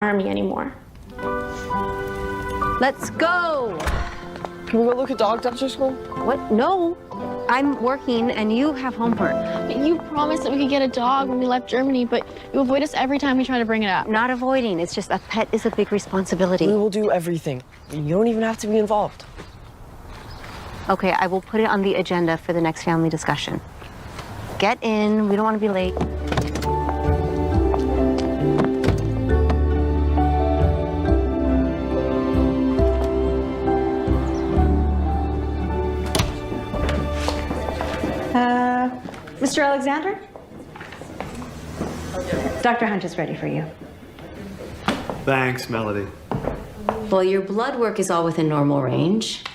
army anymore. Let's go. Can we go look at dogs after school? What? No. I'm working and you have homework. But you promised that we could get a dog when we left Germany, but you avoid us every time we try to bring it up. Not avoiding. It's just a pet is a big responsibility. We will do everything. You don't even have to be involved. Okay, I will put it on the agenda for the next family discussion. Get in. We don't want to be late. Mr. Alexander? Dr. Hunt is ready for you. Thanks, Melody. Well, your blood work is all within normal range.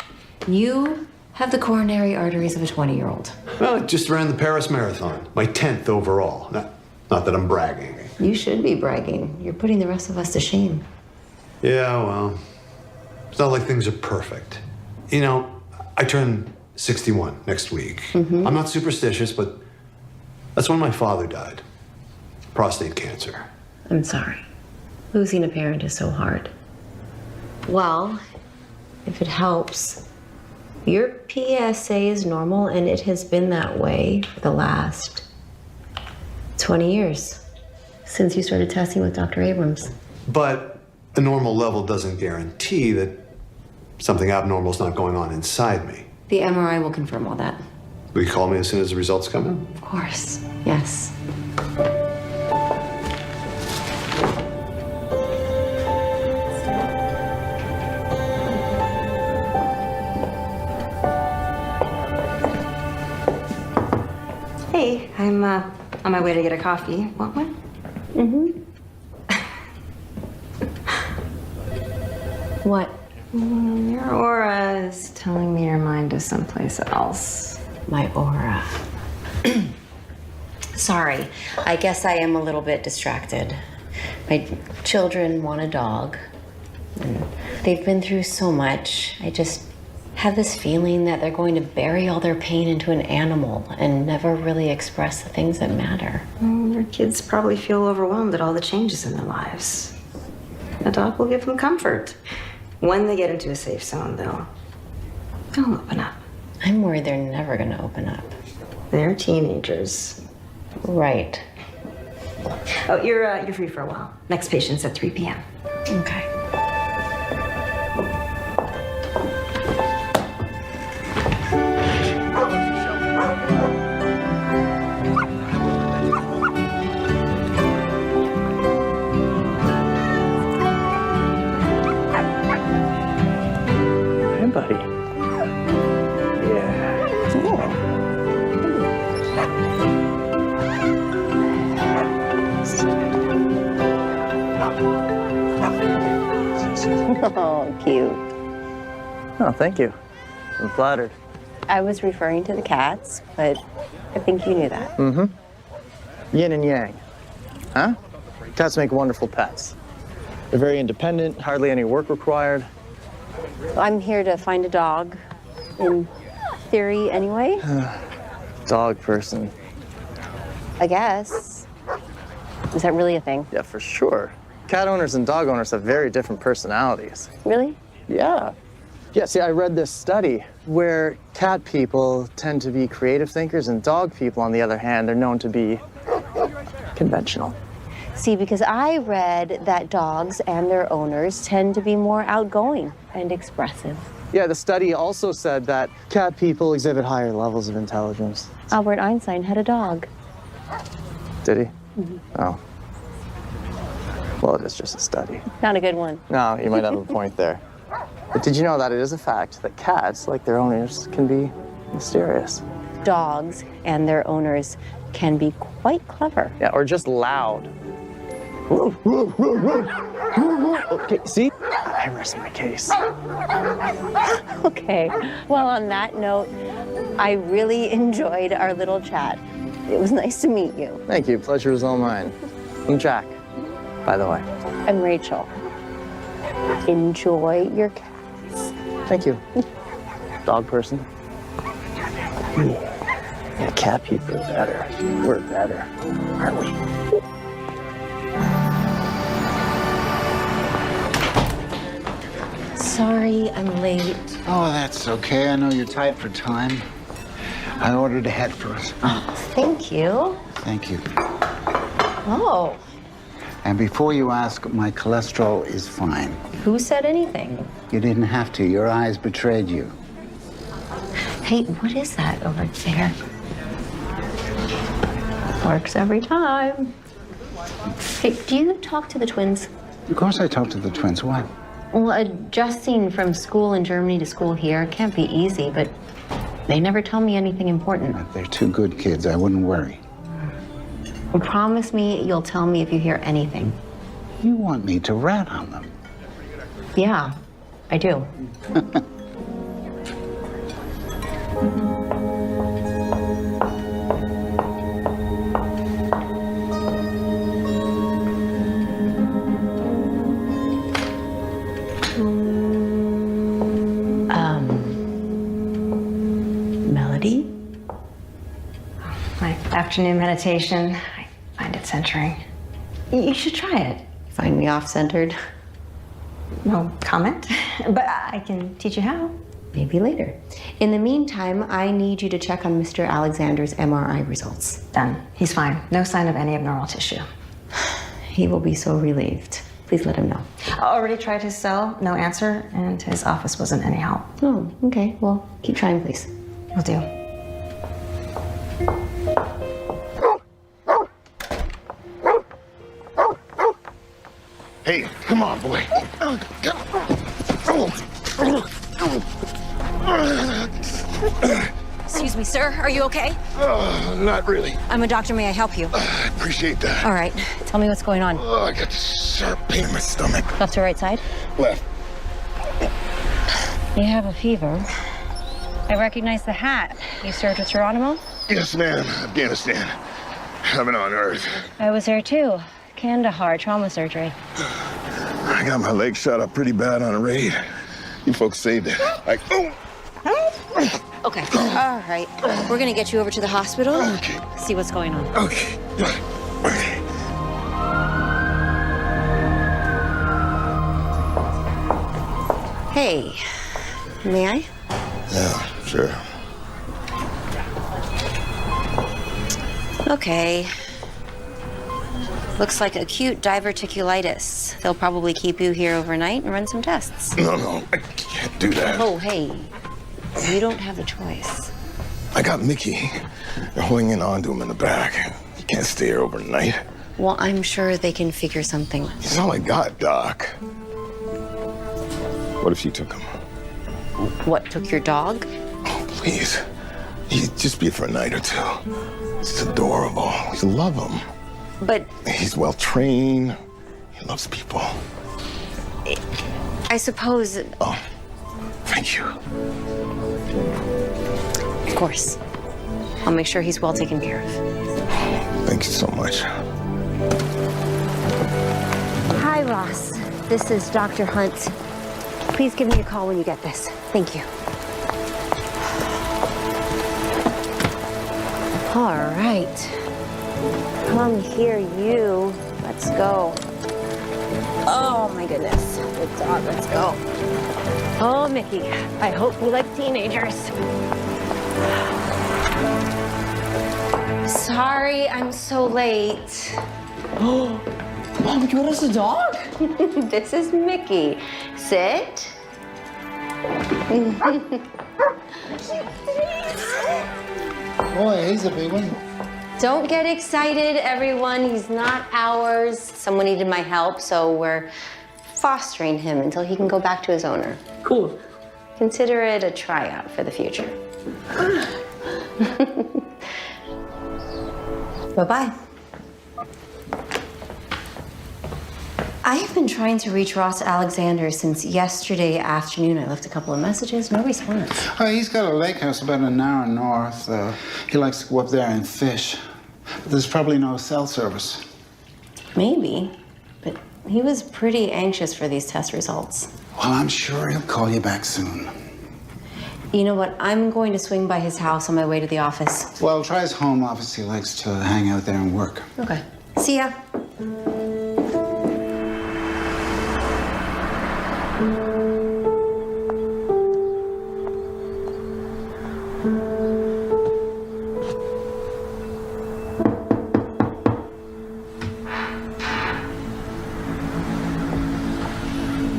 You have the coronary arteries of a 20-year-old. Well, I just ran the Paris Marathon, my 10th overall. Not that I'm bragging. You should be bragging. You're putting the rest of us to shame. Yeah, well, it's not like things are perfect. You know, I turn 61 next week. I'm not superstitious, but that's when my father died. Prostate cancer. I'm sorry. Losing a parent is so hard. Well, if it helps, your PSA is normal, and it has been that way for the last 20 years, since you started testing with Dr. Abrams. But a normal level doesn't guarantee that something abnormal is not going on inside me. The MRI will confirm all that. Will you call me as soon as the results come in? Of course, yes. Hey, I'm on my way to get a coffee. Want one? What? Your aura is telling me your mind is someplace else. My aura. Sorry, I guess I am a little bit distracted. My children want a dog, and they've been through so much. I just have this feeling that they're going to bury all their pain into an animal and never really express the things that matter. Your kids probably feel overwhelmed at all the changes in their lives. A dog will give them comfort. When they get into a safe zone, they'll open up. I'm worried they're never going to open up. They're teenagers. Right. Oh, you're free for a while. Next patient's at 3 p.m. Okay. Hey, buddy. Yeah. Cool. Oh, cute. Oh, thank you. I'm flattered. I was referring to the cats, but I think you knew that. Yin and yang. Huh? Cats make wonderful pets. They're very independent, hardly any work required. I'm here to find a dog, in theory anyway, Dog person. I guess. Is that really a thing? Yeah, for sure. Cat owners and dog owners have very different personalities. Really? Yeah. Yeah, see, I read this study where cat people tend to be creative thinkers and dog people, on the other hand, they're known to be conventional. See, because I read that dogs and their owners tend to be more outgoing and expressive. Yeah, the study also said that cat people exhibit higher levels of intelligence. Albert Einstein had a dog. Did he? Oh. Well, it is just a study. Not a good one. No, you might have a point there. But did you know that it is a fact that cats, like their owners, can be mysterious? Dogs and their owners can be quite clever. Yeah, or just loud. Okay, see? I rest my case. Okay. Well, on that note, I really enjoyed our little chat. It was nice to meet you. Thank you. Pleasure is all mine. I'm Jack, by the way. I'm Rachel. Enjoy your cats. Thank you. Dog person. Yeah, cat people are better. We're better, aren't we? Sorry, I'm late. Oh, that's okay. I know you're tight for time. I ordered ahead for us. Thank you. Thank you. Oh, And before you ask, my cholesterol is fine. who said anything? You didn't have to. Your eyes betrayed you. Hey, what is that over there? Works every time. Hey, do you talk to the twins? Of course I talked to the twins. What? Well, adjusting from school in Germany to school here can't be easy, but they never tell me anything important. They're two good kids. I wouldn't worry. Well, promise me you'll tell me if you hear anything. You want me to rat on them? Yeah, I do. Melody? My afternoon meditation, I find it centering. You should try it. Find me off-centered? No comment, but I can teach you how. Maybe later. In the meantime, I need you to check on Mr. Alexander's MRI results. Done. He's fine. No sign of any abnormal tissue. He will be so relieved. Please let him know. I already tried his cell, no answer, and his office wasn't any help. Oh, okay. Well, keep trying, please. Will do. Hey, come on, boy. Excuse me, sir. Are you okay? Not really. I'm a doctor. May I help you? I appreciate that. All right. Tell me what's going on. I got this sharp pain in my stomach. Left to right side? Left. You have a fever. I recognize the hat. You served with Geronimo? Yes, ma'am. Afghanistan. Heaven on earth. I was there too. Kandahar, trauma surgery. I got my leg shot up pretty bad on a raid. You folks saved it. Okay. All right. We're gonna get you over to the hospital. Okay. See what's going on. Okay. Okay. Hey, may I? Yeah, sure. Okay. Looks like acute diverticulitis. They'll probably keep you here overnight and run some tests. No, I can't do that. Oh, hey. You don't have a choice. I got Mickey. They're holding on to him in the back. He can't stay here overnight. Well, I'm sure they can figure something. He's all I got, Doc. What if you took him? What, took your dog? Oh, please. He'd just be for a night or two. He's adorable. You love him. But He's well trained. He loves people. I suppose... Oh, thank you. Of course. I'll make sure he's well taken care of. Thank you so much. Hi, Ross. This is Dr. Hunt. Please give me a call when you get this. Thank you. All right. Come here, you. Let's go. Oh, my goodness. Good dog, let's go. Oh, Mickey, I hope you like teenagers. Sorry, I'm so late. Mom, you got us a dog? This is Mickey. Sit. Boy, he's a big one. Don't get excited, everyone. He's not ours. Someone needed my help, so we're fostering him until he can go back to his owner. Cool. Consider it a tryout for the future. Bye-bye. I have been trying to reach Ross Alexander since yesterday afternoon. I left a couple of messages, no response. Oh, he's got a lake house about an hour north. He likes to go up there and fish. But there's probably no cell service. Maybe, but he was pretty anxious for these test results. Well, I'm sure he'll call you back soon. You know what? I'm going to swing by his house on my way to the office. Well, try his home office. He likes to hang out there and work. Okay. See ya.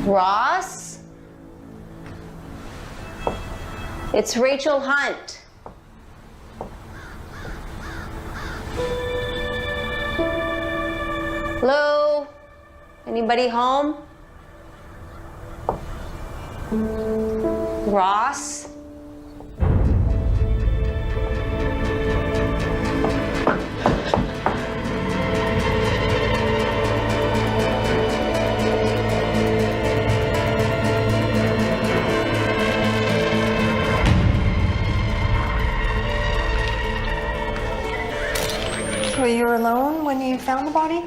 Ross? It's Rachel Hunt. Hello? Anybody home? Ross? Were you alone when you found the body?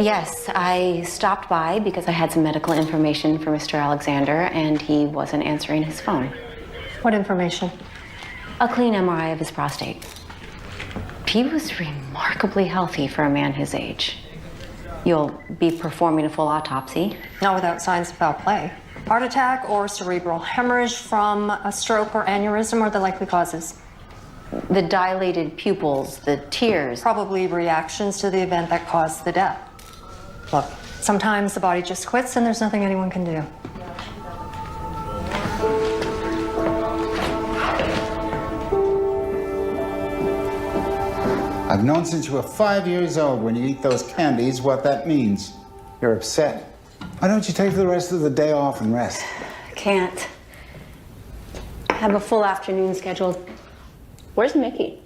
Yes, I stopped by because I had some medical information for Mr. Alexander, and he wasn't answering his phone. What information? A clean MRI of his prostate. He was remarkably healthy for a man his age. You'll be performing a full autopsy. Not without signs of foul play. Heart attack or cerebral hemorrhage from a stroke or aneurysm are the likely causes. The dilated pupils, the tears. Probably reactions to the event that caused the death. Look, sometimes the body just quits and there's nothing anyone can do. I've known since you were 5 years old when you eat those candies what that means. You're upset. Why don't you take the rest of the day off and rest? Can't. I have a full afternoon scheduled. Where's Mickey?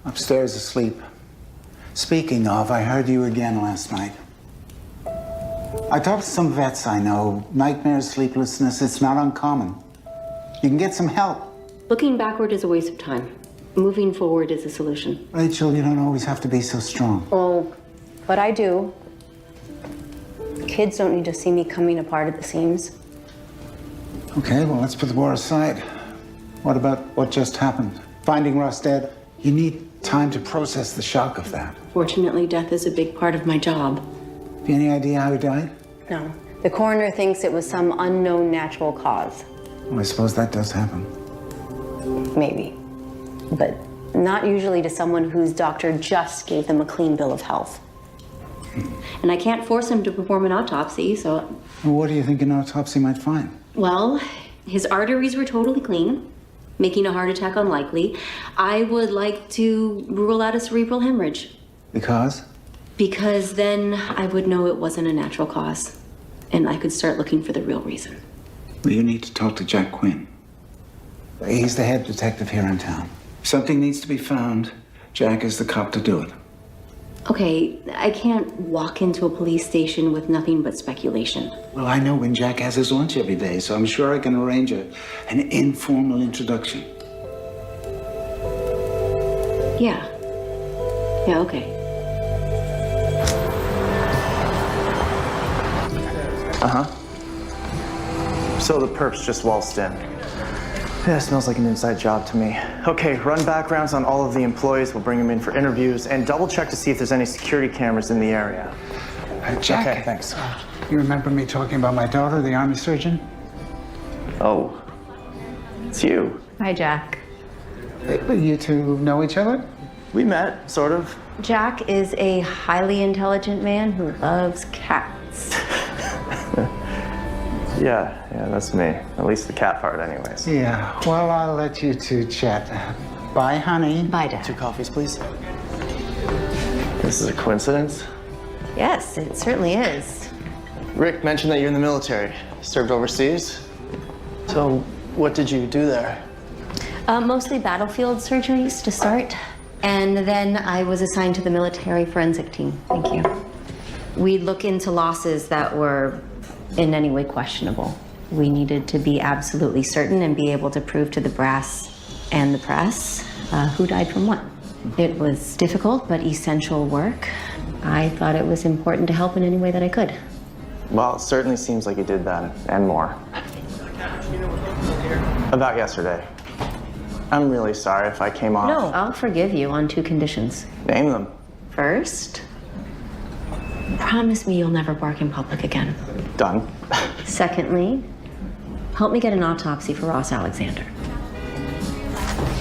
Upstairs asleep. Speaking of, I heard you again last night. I talked to some vets I know. Nightmares, sleeplessness, it's not uncommon. You can get some help. Looking backward is a waste of time. Moving forward is a solution. Rachel, you don't always have to be so strong. Oh, but I do. Kids don't need to see me coming apart at the seams. Okay, well, let's put the war aside. What about what just happened? Finding Ross dead? You need time to process the shock of that. Fortunately, death is a big part of my job. Have you any idea how he died? No. The coroner thinks it was some unknown natural cause. Well, I suppose that does happen. Maybe. But not usually to someone whose doctor just gave them a clean bill of health. And I can't force him to perform an autopsy, so... Well, what do you think an autopsy might find? Well, his arteries were totally clean, making a heart attack unlikely. I would like to rule out a cerebral hemorrhage. Because? Because then I would know it wasn't a natural cause, and I could start looking for the real reason. Well, you need to talk to Jack Quinn. He's the head detective here in town. If something needs to be found, Jack is the cop to do it. Okay, I can't walk into a police station with nothing but speculation. Well, I know when Jack has his lunch every day, so I'm sure I can arrange an informal introduction. Yeah. Yeah, okay. So the perp's just waltzed in. Yeah, it smells like an inside job to me. Okay, run backgrounds on all of the employees. We'll bring them in for interviews and double check to see if there's any security cameras in the area. Jack, Okay, thanks. You remember me talking about my daughter, the army surgeon? Oh, it's you. Hi, Jack. You two know each other? We met, sort of. Jack is a highly intelligent man who loves cats. Yeah, that's me. At least the cat part, anyways. Yeah, well, I'll let you two chat. Bye, honey. Bye, Dad. 2 coffees, please. This is a coincidence? Yes, it certainly is. Rick mentioned that you're in the military. Served overseas. So, what did you do there? Mostly battlefield surgeries to start. And then I was assigned to the military forensic team. Thank you. We'd look into losses that were in any way questionable. We needed to be absolutely certain and be able to prove to the brass and the press who died from what. It was difficult but essential work. I thought it was important to help in any way that I could. Well, it certainly seems like you did that, and more. About yesterday. I'm really sorry if I came off. No, I'll forgive you on 2 conditions. Name them. First, promise me you'll never bark in public again. Done. Secondly, help me get an autopsy for Ross Alexander.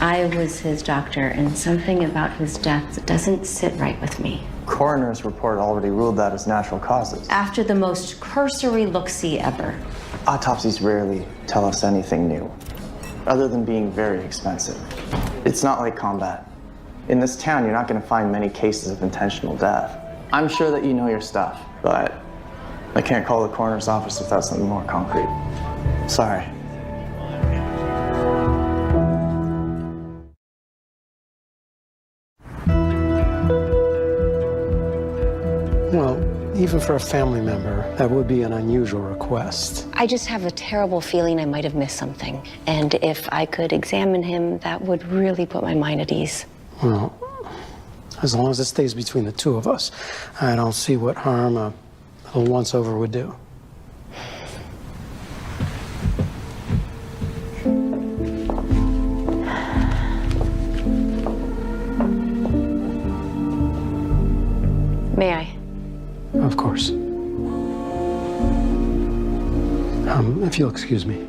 I was his doctor, and something about his death doesn't sit right with me. Coroner's report already ruled that as natural causes. After the most cursory look-see ever. Autopsies rarely tell us anything new, other than being very expensive. It's not like combat. In this town, you're not going to find many cases of intentional death. I'm sure that you know your stuff, but I can't call the coroner's office without something more concrete. Sorry. Well, even for a family member, that would be an unusual request. I just have a terrible feeling I might have missed something. And if I could examine him, that would really put my mind at ease. Well, as long as it stays between the two of us, I don't see what harm a little once-over would do. May I? Of course. If you'll excuse me.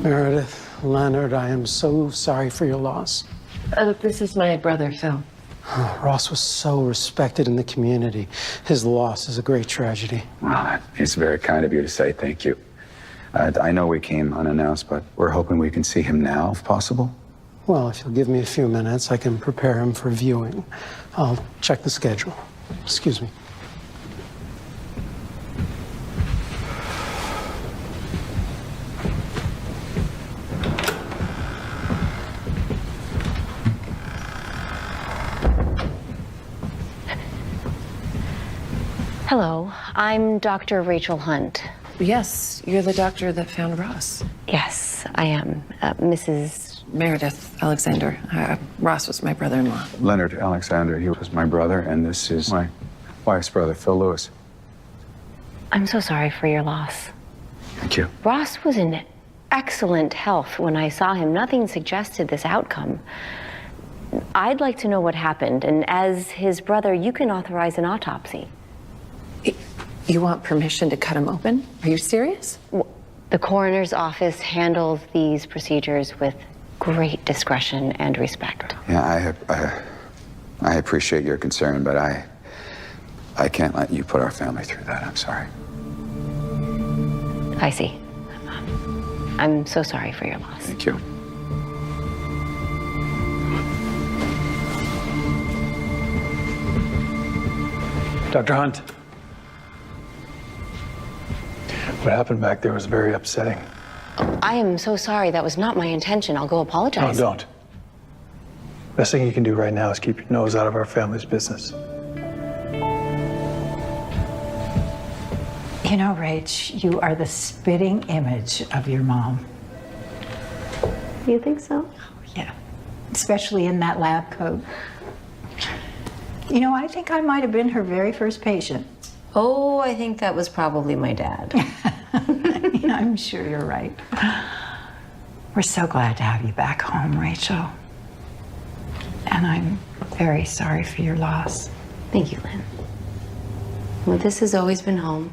Meredith, Leonard, I am so sorry for your loss. This is my brother, Phil. Ross was so respected in the community. His loss is a great tragedy. Well, it's very kind of you to say thank you. I know we came unannounced, but we're hoping we can see him now, if possible. Well, if you'll give me a few minutes, I can prepare him for viewing. I'll check the schedule. Excuse me. Hello, I'm Dr. Rachel Hunt. Yes, you're the doctor that found Ross. Yes, I am. Mrs. Meredith Alexander. Ross was my brother-in-law. Leonard Alexander, he was my brother, and this is my wife's brother, Phil Lewis. I'm so sorry for your loss. Thank you. Ross was in excellent health when I saw him. Nothing suggested this outcome. I'd like to know what happened, and as his brother, you can authorize an autopsy. You want permission to cut him open? Are you serious? The coroner's office handles these procedures with great discretion and respect. Yeah, I appreciate your concern, but I can't let you put our family through that. I'm sorry. I see. I'm so sorry for your loss. Thank you. Dr. Hunt. What happened back there was very upsetting. I am so sorry. That was not my intention. I'll go apologize. No, don't. Best thing you can do right now is keep your nose out of our family's business. You know, Rach, you are the spitting image of your mom. You think so? Yeah, especially in that lab coat. You know, I think I might have been her very first patient. Oh, I think that was probably my dad. I'm sure you're right. We're so glad to have you back home, Rachel. And I'm very sorry for your loss. Thank you, Lynn. Well, this has always been home.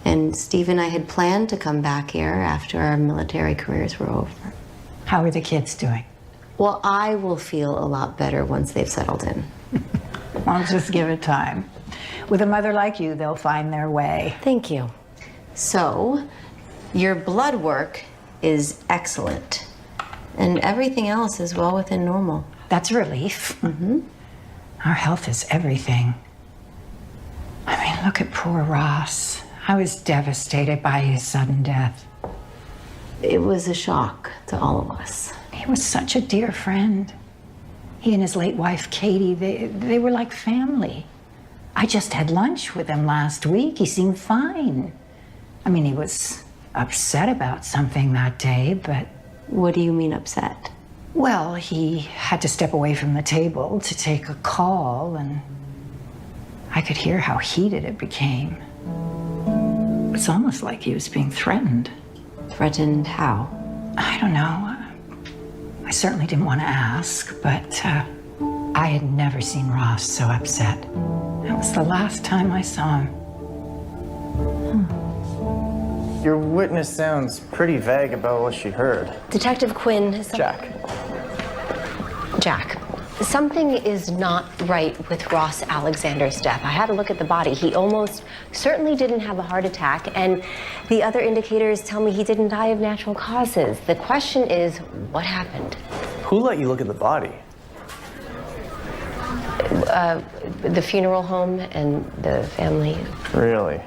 And Steve and I had planned to come back here after our military careers were over. How are the kids doing? Well, I will feel a lot better once they've settled in. I'll just give it time. With a mother like you, they'll find their way. Thank you. So, your blood work is excellent. And everything else is well within normal. That's a relief. Mm-hmm. Our health is everything. I mean, look at poor Ross. I was devastated by his sudden death. It was a shock to all of us. He was such a dear friend. He and his late wife, Katie, they were like family. I just had lunch with him last week. He seemed fine. I mean, he was upset about something that day, but... What do you mean upset? Well, he had to step away from the table to take a call, and I could hear how heated it became. It's almost like he was being threatened. Threatened how? I don't know. I certainly didn't want to ask, but I had never seen Ross so upset. That was the last time I saw him. Your witness sounds pretty vague about what she heard. Detective Quinn. Jack. Jack. Something is not right with Ross Alexander's death. I had a look at the body. He almost certainly didn't have a heart attack, and the other indicators tell me he didn't die of natural causes. The question is, what happened? Who let you look at the body? The funeral home and the family. Really?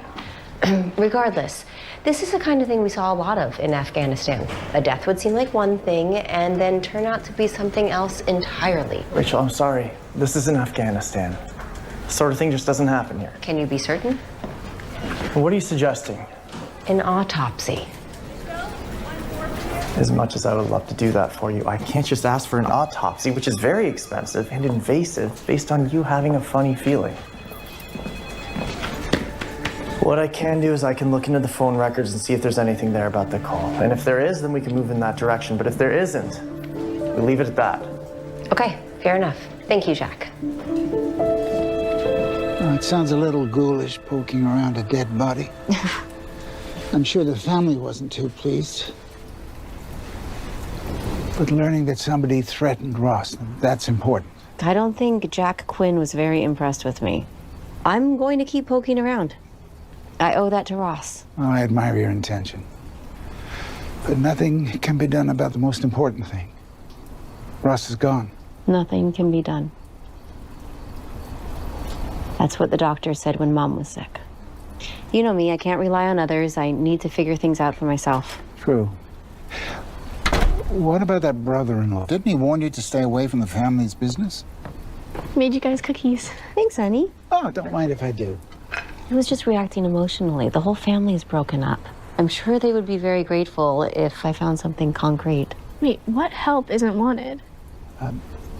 Regardless, this is the kind of thing we saw a lot of in Afghanistan. A death would seem like one thing and then turn out to be something else entirely. Rachel, I'm sorry. This isn't Afghanistan. This sort of thing just doesn't happen here. Can you be certain? What are you suggesting? An autopsy. As much as I would love to do that for you, I can't just ask for an autopsy, which is very expensive and invasive, based on you having a funny feeling. What I can do is I can look into the phone records and see if there's anything there about the call. And if there is, then we can move in that direction. But if there isn't, we leave it at that. Okay, fair enough. Thank you, Jack. Well, it sounds a little ghoulish poking around a dead body. I'm sure the family wasn't too pleased. But learning that somebody threatened Ross, that's important. I don't think Jack Quinn was very impressed with me. I'm going to keep poking around. I owe that to Ross. Well, I admire your intention. But nothing can be done about the most important thing. Ross is gone. Nothing can be done. That's what the doctor said when Mom was sick. You know me, I can't rely on others. I need to figure things out for myself. True. What about that brother-in-law? Didn't he warn you to stay away from the family's business? Made you guys cookies. Thanks, honey. Oh, don't mind if I do. He was just reacting emotionally. The whole family is broken up. I'm sure they would be very grateful if I found something concrete. Wait, what help isn't wanted?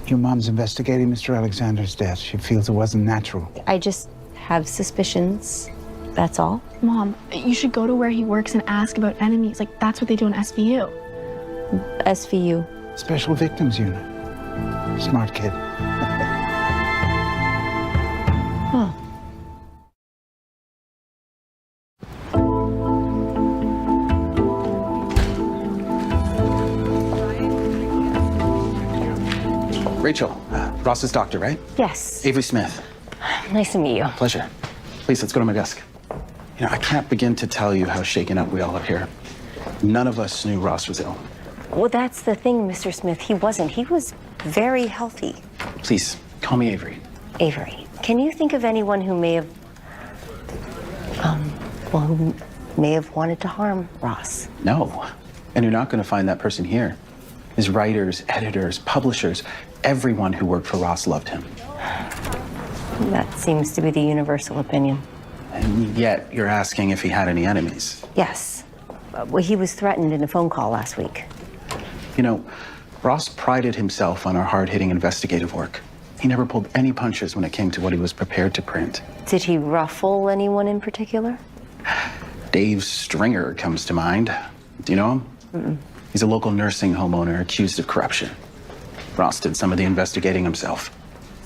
Your mom's investigating Mr. Alexander's death. She feels it wasn't natural. I just have suspicions. That's all. Mom, you should go to where he works and ask about enemies. Like, that's what they do in SVU. SVU. Special Victims Unit. Smart kid. Huh. Rachel, Ross's doctor, right? Yes. Avery Smith. Nice to meet you. Pleasure. Please, let's go to my desk. You know, I can't begin to tell you how shaken up we all are here. None of us knew Ross was ill. Well, that's the thing, Mr. Smith. He wasn't. He was very healthy. Please, call me Avery. Avery, can you think of anyone who may have, who may have wanted to harm Ross? No. And you're not going to find that person here. His writers, editors, publishers, everyone who worked for Ross loved him. That seems to be the universal opinion. And yet, you're asking if he had any enemies. Yes. Well, he was threatened in a phone call last week. You know, Ross prided himself on our hard-hitting investigative work. He never pulled any punches when it came to what he was prepared to print. Did he ruffle anyone in particular? Dave Stringer comes to mind. Do you know him? Mm-mm. He's a local nursing home owner accused of corruption. Ross did some of the investigating himself.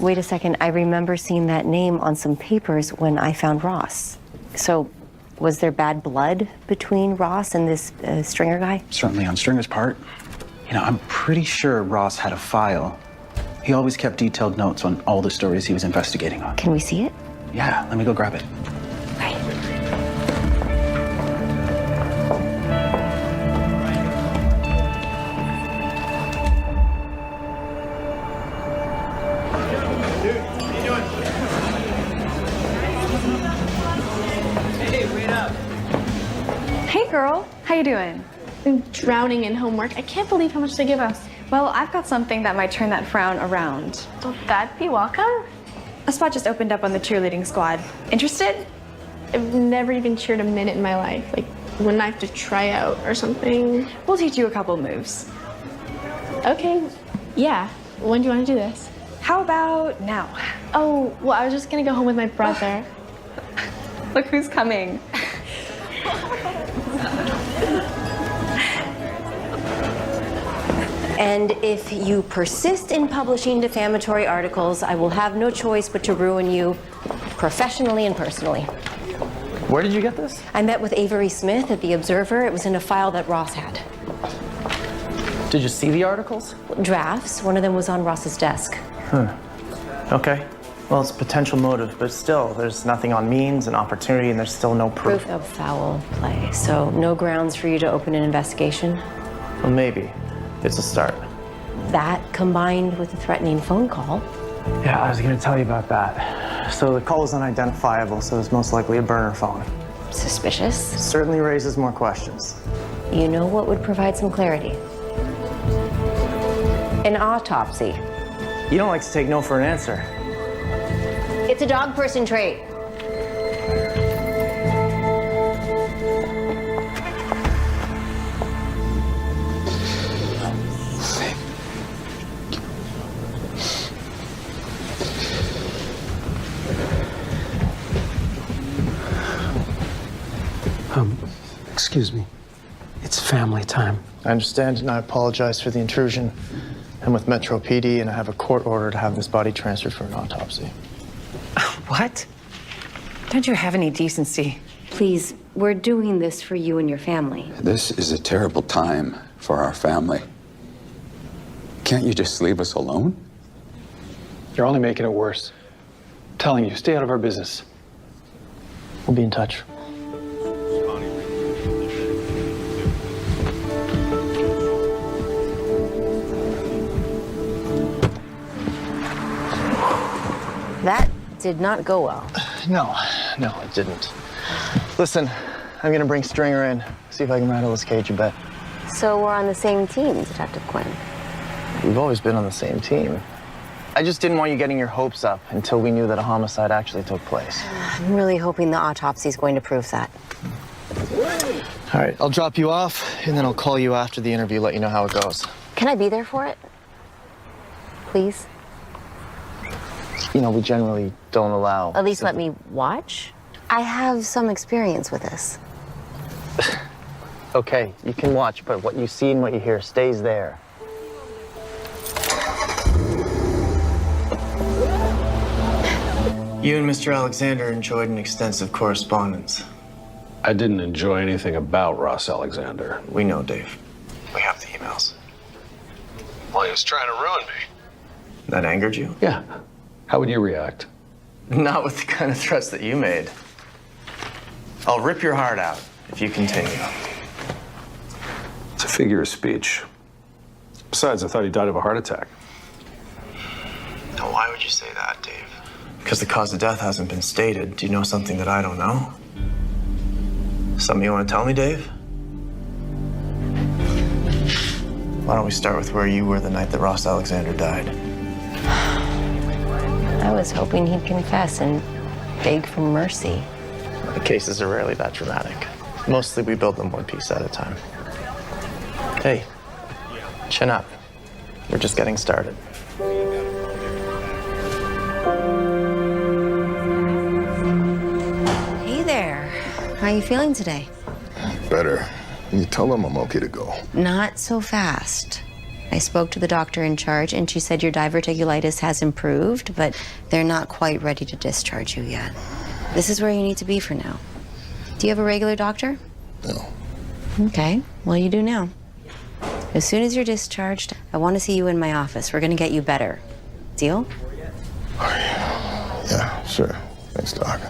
Wait a second. I remember seeing that name on some papers when I found Ross. So, was there bad blood between Ross and this Stringer guy? Certainly on Stringer's part. You know, I'm pretty sure Ross had a file. He always kept detailed notes on all the stories he was investigating on. Can we see it? Yeah, let me go grab it. Right. Hey girl, how you doing? I'm drowning in homework. I can't believe how much they give us. Well, I've got something that might turn that frown around. Will that be welcome? A spot just opened up on the cheerleading squad. Interested? I've never even cheered a minute in my life. Like, wouldn't I have to try out or something? We'll teach you a couple moves. Okay, yeah. When do you want to do this? How about now? Oh, well, I was just gonna go home with my brother. Look who's coming. And if you persist in publishing defamatory articles, I will have no choice but to ruin you professionally and personally. Where did you get this? I met with Avery Smith at the Observer. It was in a file that Ross had. Did you see the articles? Drafts. One of them was on Ross's desk. Okay. Well, it's potential motive, but still, there's nothing on means and opportunity, and there's still no proof. Proof of foul play. So no grounds for you to open an investigation? Well, maybe. It's a start. That combined with a threatening phone call. Yeah, I was gonna tell you about that. So the call is unidentifiable, so it's most likely a burner phone. Suspicious. Certainly raises more questions. You know what would provide some clarity? An autopsy. You don't like to take no for an answer. It's a dog person trait. Excuse me. It's family time. I understand, and I apologize for the intrusion. I'm with Metro PD, and I have a court order to have this body transferred for an autopsy. What? Don't you have any decency? Please, we're doing this for you and your family. This is a terrible time for our family. Can't you just leave us alone? You're only making it worse. I'm telling you, stay out of our business. We'll be in touch. That did not go well. No, it didn't. Listen, I'm gonna bring Stringer in, see if I can rattle his cage a bit. So we're on the same team, Detective Quinn. We've always been on the same team. I just didn't want you getting your hopes up until we knew that a homicide actually took place. I'm really hoping the autopsy is going to prove that. All right, I'll drop you off, and then I'll call you after the interview, let you know how it goes. Can I be there for it? Please? You know, we generally don't allow... At least let me watch. I have some experience with this. Okay, you can watch, but what you see and what you hear stays there. You and Mr. Alexander enjoyed an extensive correspondence. I didn't enjoy anything about Ross Alexander. We know, Dave. We have the emails. Well, he was trying to ruin me. That angered you? Yeah. How would you react? Not with the kind of threats that you made. I'll rip your heart out if you continue. It's a figure of speech. Besides, I thought he died of a heart attack. Now, why would you say that, Dave? Because the cause of death hasn't been stated. Do you know something that I don't know? Something you want to tell me, Dave? Why don't we start with where you were the night that Ross Alexander died? I was hoping he'd confess and beg for mercy. The cases are rarely that dramatic. Mostly we build them one piece at a time. Hey, chin up. We're just getting started. Hey there. How are you feeling today? Better. Can you tell them I'm okay to go? Not so fast. I spoke to the doctor in charge, and she said your diverticulitis has improved, but they're not quite ready to discharge you yet. This is where you need to be for now. Do you have a regular doctor? No. Okay, well, you do now. As soon as you're discharged, I want to see you in my office. We're going to get you better. Deal? Yeah, sure. Thanks, Doc.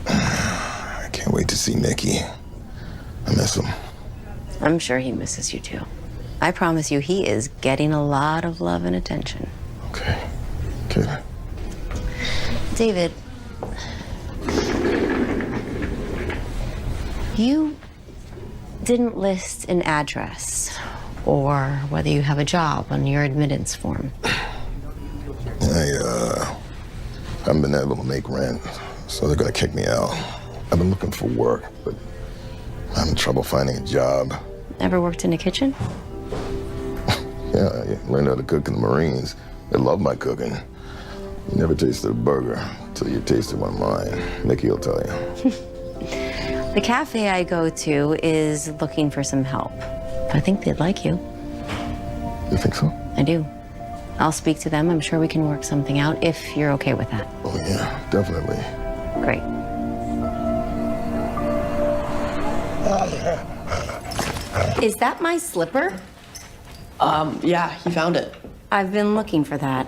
I can't wait to see Nicky. I miss him. I'm sure he misses you too. I promise you, he is getting a lot of love and attention. Okay. Good. David, you didn't list an address or whether you have a job on your admittance form. I haven't been able to make rent, so they're gonna kick me out. I've been looking for work, but I'm having trouble finding a job. Ever worked in a kitchen? Yeah, I learned how to cook in the Marines. They love my cooking. You never tasted a burger until you tasted one of mine. Nicky will tell you. The cafe I go to is looking for some help. I think they'd like you. You think so? I do. I'll speak to them. I'm sure we can work something out if you're okay with that. Oh, yeah, definitely. Great. Is that my slipper? Yeah, he found it. I've been looking for that.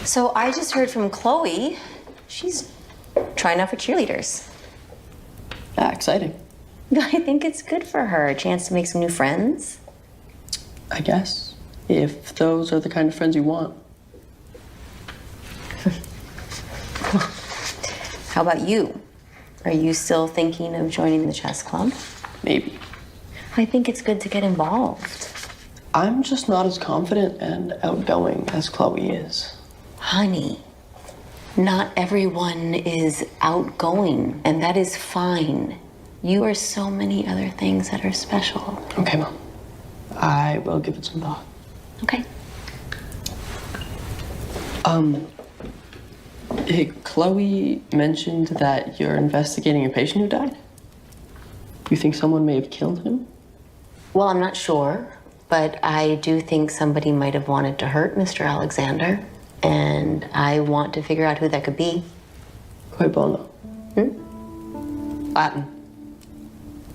So I just heard from Chloe. She's trying out for cheerleaders. Yeah, exciting. I think it's good for her. A chance to make some new friends. I guess. If those are the kind of friends you want. How about you? Are you still thinking of joining the chess club? Maybe. I think it's good to get involved. I'm just not as confident and outgoing as Chloe is. Honey, not everyone is outgoing, and that is fine. You are so many other things that are special. Okay, Mom. I will give it some thought. Okay. Hey, Chloe mentioned that you're investigating a patient who died. You think someone may have killed him? Well, I'm not sure, but I do think somebody might have wanted to hurt Mr. Alexander, and I want to figure out who that could be. Cui bono? Latin.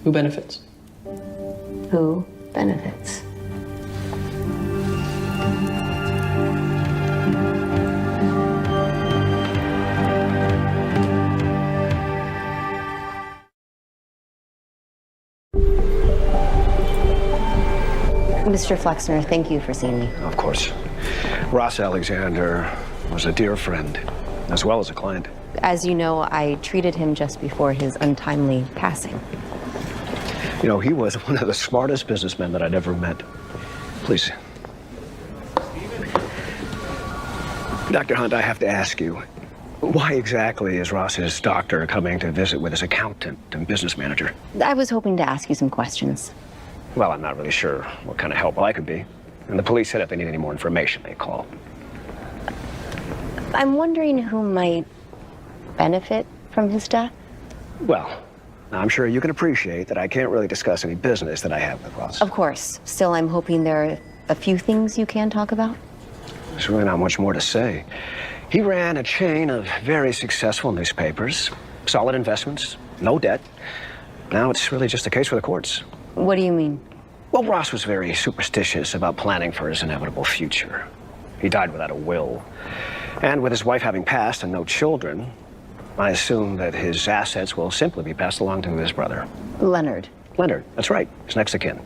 Who benefits? Who benefits? Mr. Flexner, thank you for seeing me. Of course. Ross Alexander was a dear friend, as well as a client. As you know, I treated him just before his untimely passing. You know, he was one of the smartest businessmen that I'd ever met. Please. Dr. Hunt, I have to ask you, why exactly is Ross's doctor coming to visit with his accountant and business manager? I was hoping to ask you some questions. Well, I'm not really sure what kind of help I could be. And the police said if they need any more information, they call. I'm wondering who might benefit from his death. Well, I'm sure you can appreciate that I can't really discuss any business that I have with Ross. Of course. Still, I'm hoping there are a few things you can talk about. There's really not much more to say. He ran a chain of very successful newspapers, solid investments, no debt. Now it's really just a case for the courts. What do you mean? Well, Ross was very superstitious about planning for his inevitable future. He died without a will. And with his wife having passed and no children, I assume that his assets will simply be passed along to his brother. Leonard. Leonard, that's right, his next of kin.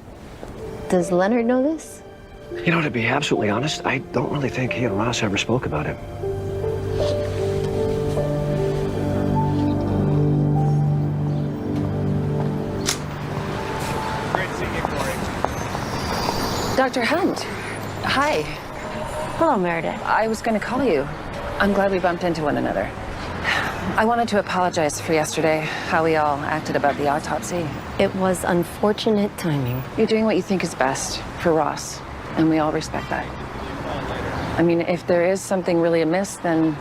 Does Leonard know this? You know, to be absolutely honest, I don't really think he and Ross ever spoke about it. Dr. Hunt. Hi. Hello, Meredith. I was going to call you. I'm glad we bumped into one another. I wanted to apologize for yesterday, how we all acted about the autopsy. It was unfortunate timing. You're doing what you think is best for Ross, and we all respect that. I mean, if there is something really amiss, then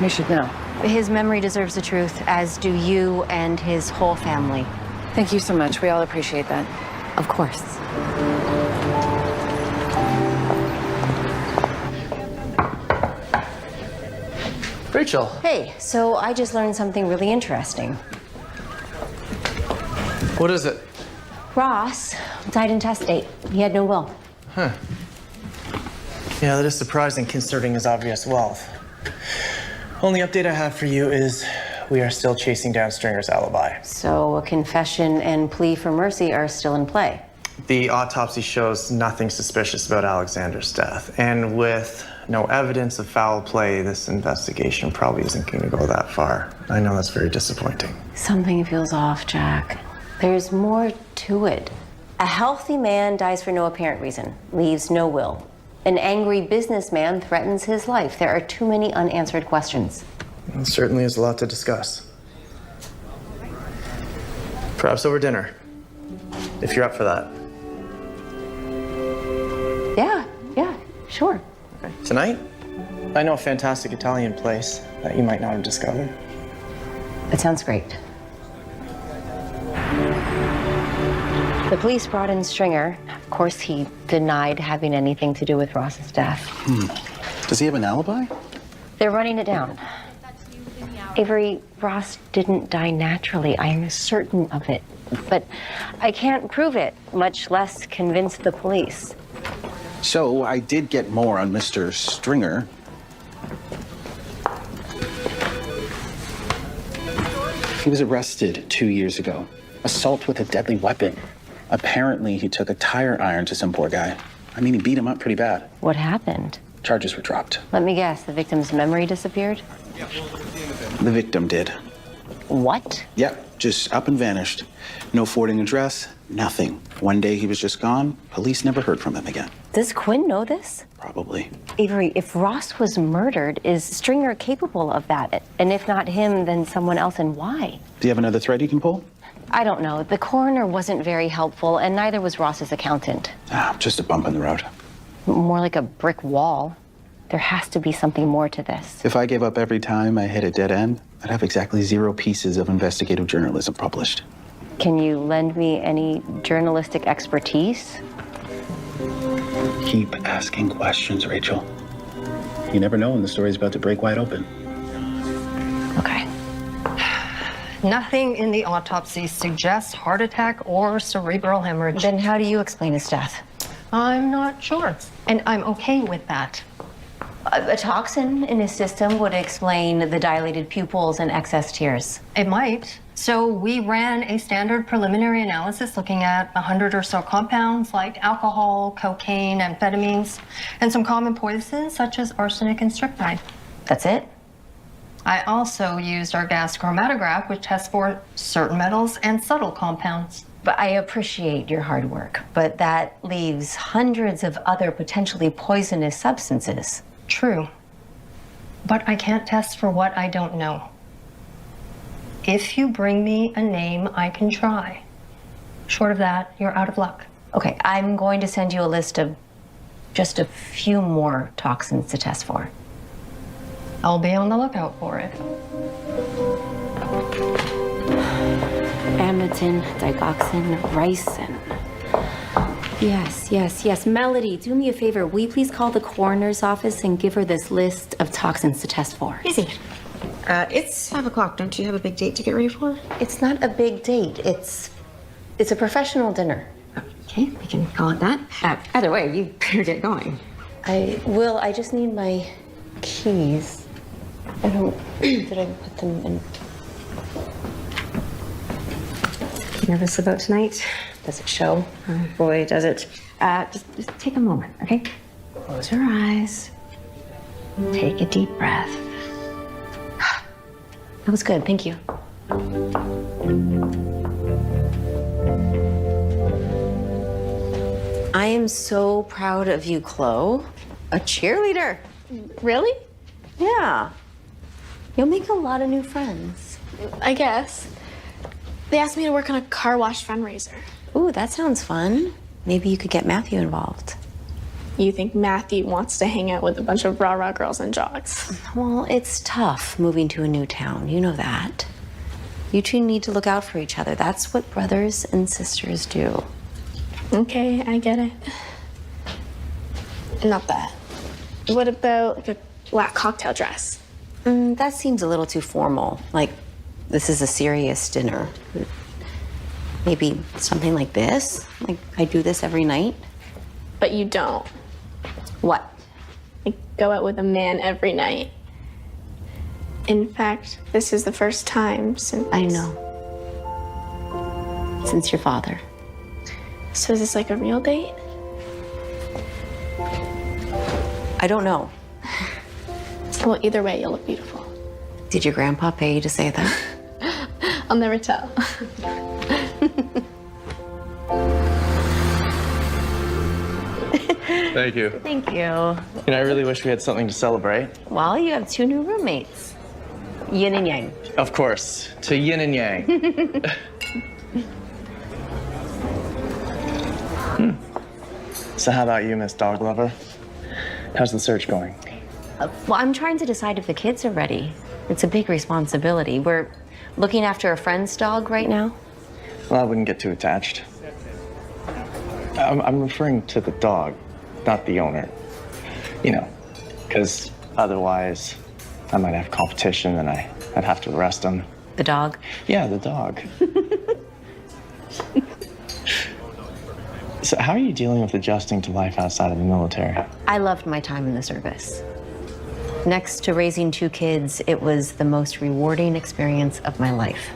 we should know. His memory deserves the truth, as do you and his whole family. Thank you so much. We all appreciate that. Of course. Rachel. Hey, so I just learned something really interesting. What is it? Ross died intestate. He had no will. Huh. Yeah, that is surprising considering his obvious wealth. Only update I have for you is we are still chasing down Stringer's alibi. So a confession and plea for mercy are still in play. The autopsy shows nothing suspicious about Alexander's death. And with no evidence of foul play, this investigation probably isn't going to go that far. I know that's very disappointing. Something feels off, Jack. There's more to it. A healthy man dies for no apparent reason, leaves no will. An angry businessman threatens his life. There are too many unanswered questions. It certainly is a lot to discuss. Perhaps over dinner, if you're up for that. Yeah, sure. Tonight? I know a fantastic Italian place that you might not have discovered. It sounds great. The police brought in Stringer. Of course, he denied having anything to do with Ross's death. Does he have an alibi? They're running it down. Avery, Ross didn't die naturally. I am certain of it. But I can't prove it, much less convince the police. So I did get more on Mr. Stringer. He was arrested 2 years ago. Assault with a deadly weapon. Apparently, he took a tire iron to some poor guy. I mean, he beat him up pretty bad. What happened? Charges were dropped. Let me guess, the victim's memory disappeared? The victim did. What? Yep, just up and vanished. No forwarding address, nothing. One day he was just gone. Police never heard from him again. Does Quinn know this? Probably. Avery, if Ross was murdered, is Stringer capable of that? And if not him, then someone else, and why? Do you have another thread you can pull? I don't know. The coroner wasn't very helpful, and neither was Ross's accountant. Just a bump in the road. More like a brick wall. There has to be something more to this. If I gave up every time I hit a dead end, I'd have exactly 0 pieces of investigative journalism published. Can you lend me any journalistic expertise? Keep asking questions, Rachel. You never know when the story's about to break wide open. Okay. Nothing in the autopsy suggests heart attack or cerebral hemorrhage. Then how do you explain his death? I'm not sure, and I'm okay with that. A toxin in his system would explain the dilated pupils and excess tears. It might. So we ran a standard preliminary analysis looking at 100 or so compounds like alcohol, cocaine, amphetamines, and some common poisons such as arsenic and strychnine. That's it? I also used our gas chromatograph, which tests for certain metals and subtle compounds. But I appreciate your hard work, but that leaves hundreds of other potentially poisonous substances. True. But I can't test for what I don't know. If you bring me a name, I can try. Short of that, you're out of luck. Okay, I'm going to send you a list of just a few more toxins to test for. I'll be on the lookout for it. Amidin, digoxin, ricin. Yes. Melody, do me a favor. Will you please call the coroner's office and give her this list of toxins to test for? Easy. It's 5 o'clock. Don't you have a big date to get ready for? It's not a big date. It's a professional dinner. Okay, we can call it that. Either way, you better get going. I will. I just need my keys. I don't. Did I put them in? Nervous about tonight? Does it show? Oh boy, does it. Just take a moment, okay? Close your eyes. Take a deep breath. That was good. Thank you. I am so proud of you, Chloe. A cheerleader. Really? Yeah. You'll make a lot of new friends. I guess. They asked me to work on a car wash fundraiser. Ooh, that sounds fun. Maybe you could get Matthew involved. You think Matthew wants to hang out with a bunch of rah-rah girls in jogs? Well, it's tough moving to a new town. You know that. You two need to look out for each other. That's what brothers and sisters do. Okay, I get it. Not that. What about like a black cocktail dress? That seems a little too formal. Like, this is a serious dinner. Maybe something like this? Like, I do this every night? But you don't. What? I go out with a man every night. In fact, this is the first time since... I know. Since your father. So is this like a real date? I don't know. Well, either way, you'll look beautiful. Did your grandpa pay you to say that? I'll never tell. Thank you. Thank you. I really wish we had something to celebrate. Well, you have 2 new roommates. Yin and yang. Of course, to yin and yang. So how about you, Miss Dog Lover? How's the search going? Well, I'm trying to decide if the kids are ready. It's a big responsibility. We're looking after a friend's dog right now. Well, I wouldn't get too attached. I'm referring to the dog, not the owner. You know, because otherwise I might have competition and I I'd have to arrest him. The dog? Yeah, the dog. So how are you dealing with adjusting to life outside of the military? I loved my time in the service. Next to raising 2 kids, it was the most rewarding experience of my life.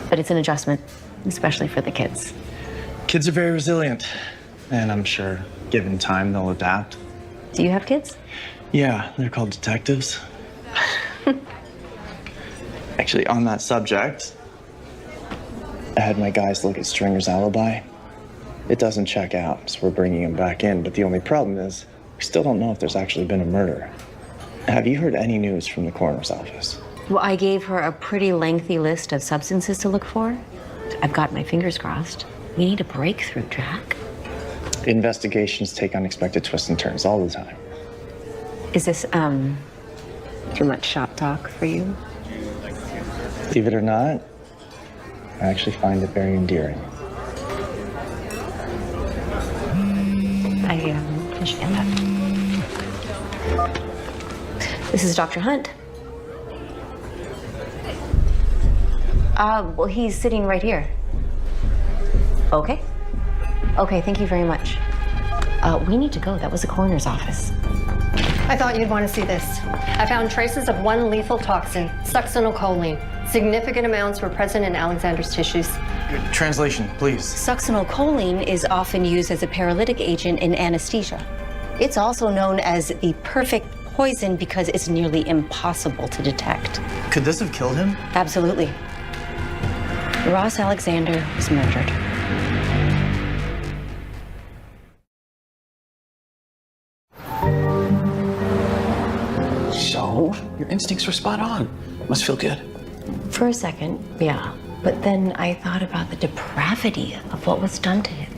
But it's an adjustment, especially for the kids. Kids are very resilient, and I'm sure given time they'll adapt. Do you have kids? Yeah, they're called detectives. Actually, on that subject, I had my guys look at Stringer's alibi. It doesn't check out, so we're bringing him back in, but the only problem is we still don't know if there's actually been a murder. Have you heard any news from the coroner's office? Well, I gave her a pretty lengthy list of substances to look for. I've got my fingers crossed. We need a breakthrough, Jack. Investigations take unexpected twists and turns all the time. Is this, too much shop talk for you? Believe it or not, I actually find it very endearing. I understand that. This is Dr. Hunt. Well, he's sitting right here. Okay. Okay, thank you very much. We need to go. That was the coroner's office. I thought you'd want to see this. I found traces of one lethal toxin, succinylcholine. Significant amounts were present in Alexander's tissues. Translation, please. Succinylcholine is often used as a paralytic agent in anesthesia. It's also known as the perfect poison because it's nearly impossible to detect. Could this have killed him? Absolutely. Ross Alexander was murdered. So, your instincts were spot on. Must feel good. For a second, yeah. But then I thought about the depravity of what was done to him.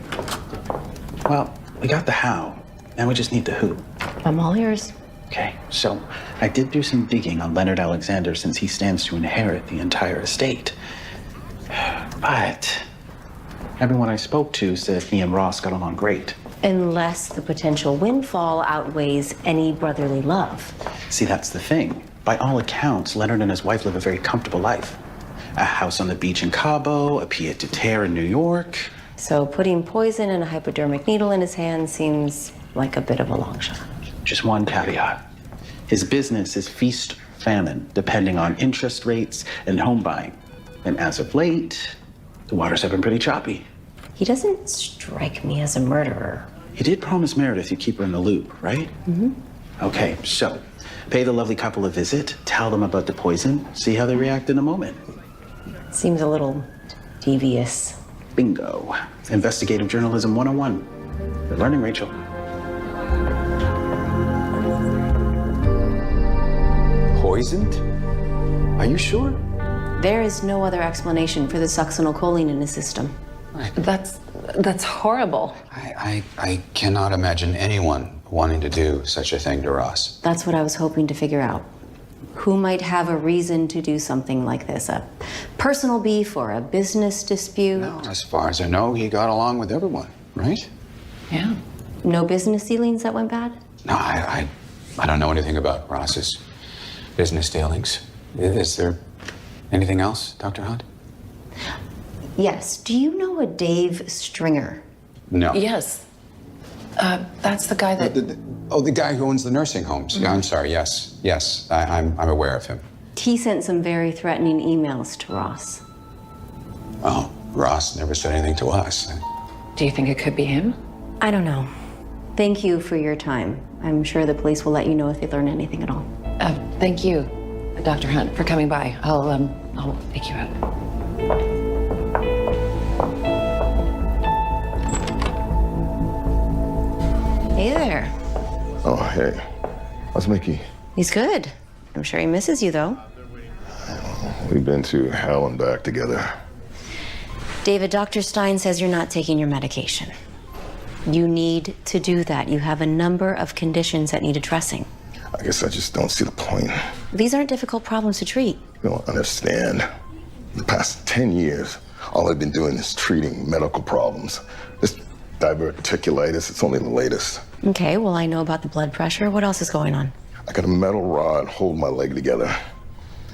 Well, we got the how. Now we just need the who. I'm all ears. Okay, so I did do some digging on Leonard Alexander since he stands to inherit the entire estate. But everyone I spoke to said he and Ross got along great. Unless the potential windfall outweighs any brotherly love. See, that's the thing. By all accounts, Leonard and his wife live a very comfortable life. A house on the beach in Cabo, a pied-à-terre in New York. So putting poison and a hypodermic needle in his hand seems like a bit of a long shot. Just one caveat. His business is feast famine, depending on interest rates and home buying. And as of late, the waters have been pretty choppy. He doesn't strike me as a murderer. He did promise Meredith you'd keep her in the loop, right? Mm-hmm. Okay, so pay the lovely couple a visit, tell them about the poison, see how they react in a moment. Seems a little devious. Bingo. Investigative journalism 101. You're learning, Rachel. Poisoned? Are you sure? There is no other explanation for the succinylcholine in his system. That's horrible. I cannot imagine anyone wanting to do such a thing to Ross. That's what I was hoping to figure out. Who might have a reason to do something like this? A personal beef or a business dispute? No, as far as I know, he got along with everyone, right? Yeah. No business dealings that went bad? No, I don't know anything about Ross's business dealings. Is there anything else, Dr. Hunt? Yes. Do you know a Dave Stringer? No. Yes. That's the guy that... The guy who owns the nursing homes. Yeah, I'm sorry, yes. Yes, I'm aware of him. He sent some very threatening emails to Ross. Well, Ross never said anything to us. Do you think it could be him? I don't know. Thank you for your time. I'm sure the police will let you know if they learn anything at all. Thank you, Dr. Hunt, for coming by. I'll pick you up. Hey there. Oh, hey. How's Mickey? He's good. I'm sure he misses you, though. We've been to hell and back together. David, Dr. Stein says you're not taking your medication. You need to do that. You have a number of conditions that need addressing. I guess I just don't see the point. These aren't difficult problems to treat. You don't understand. The past 10 years, all I've been doing is treating medical problems. This diverticulitis, it's only the latest. Okay, well, I know about the blood pressure. What else is going on? I got a metal rod holding my leg together.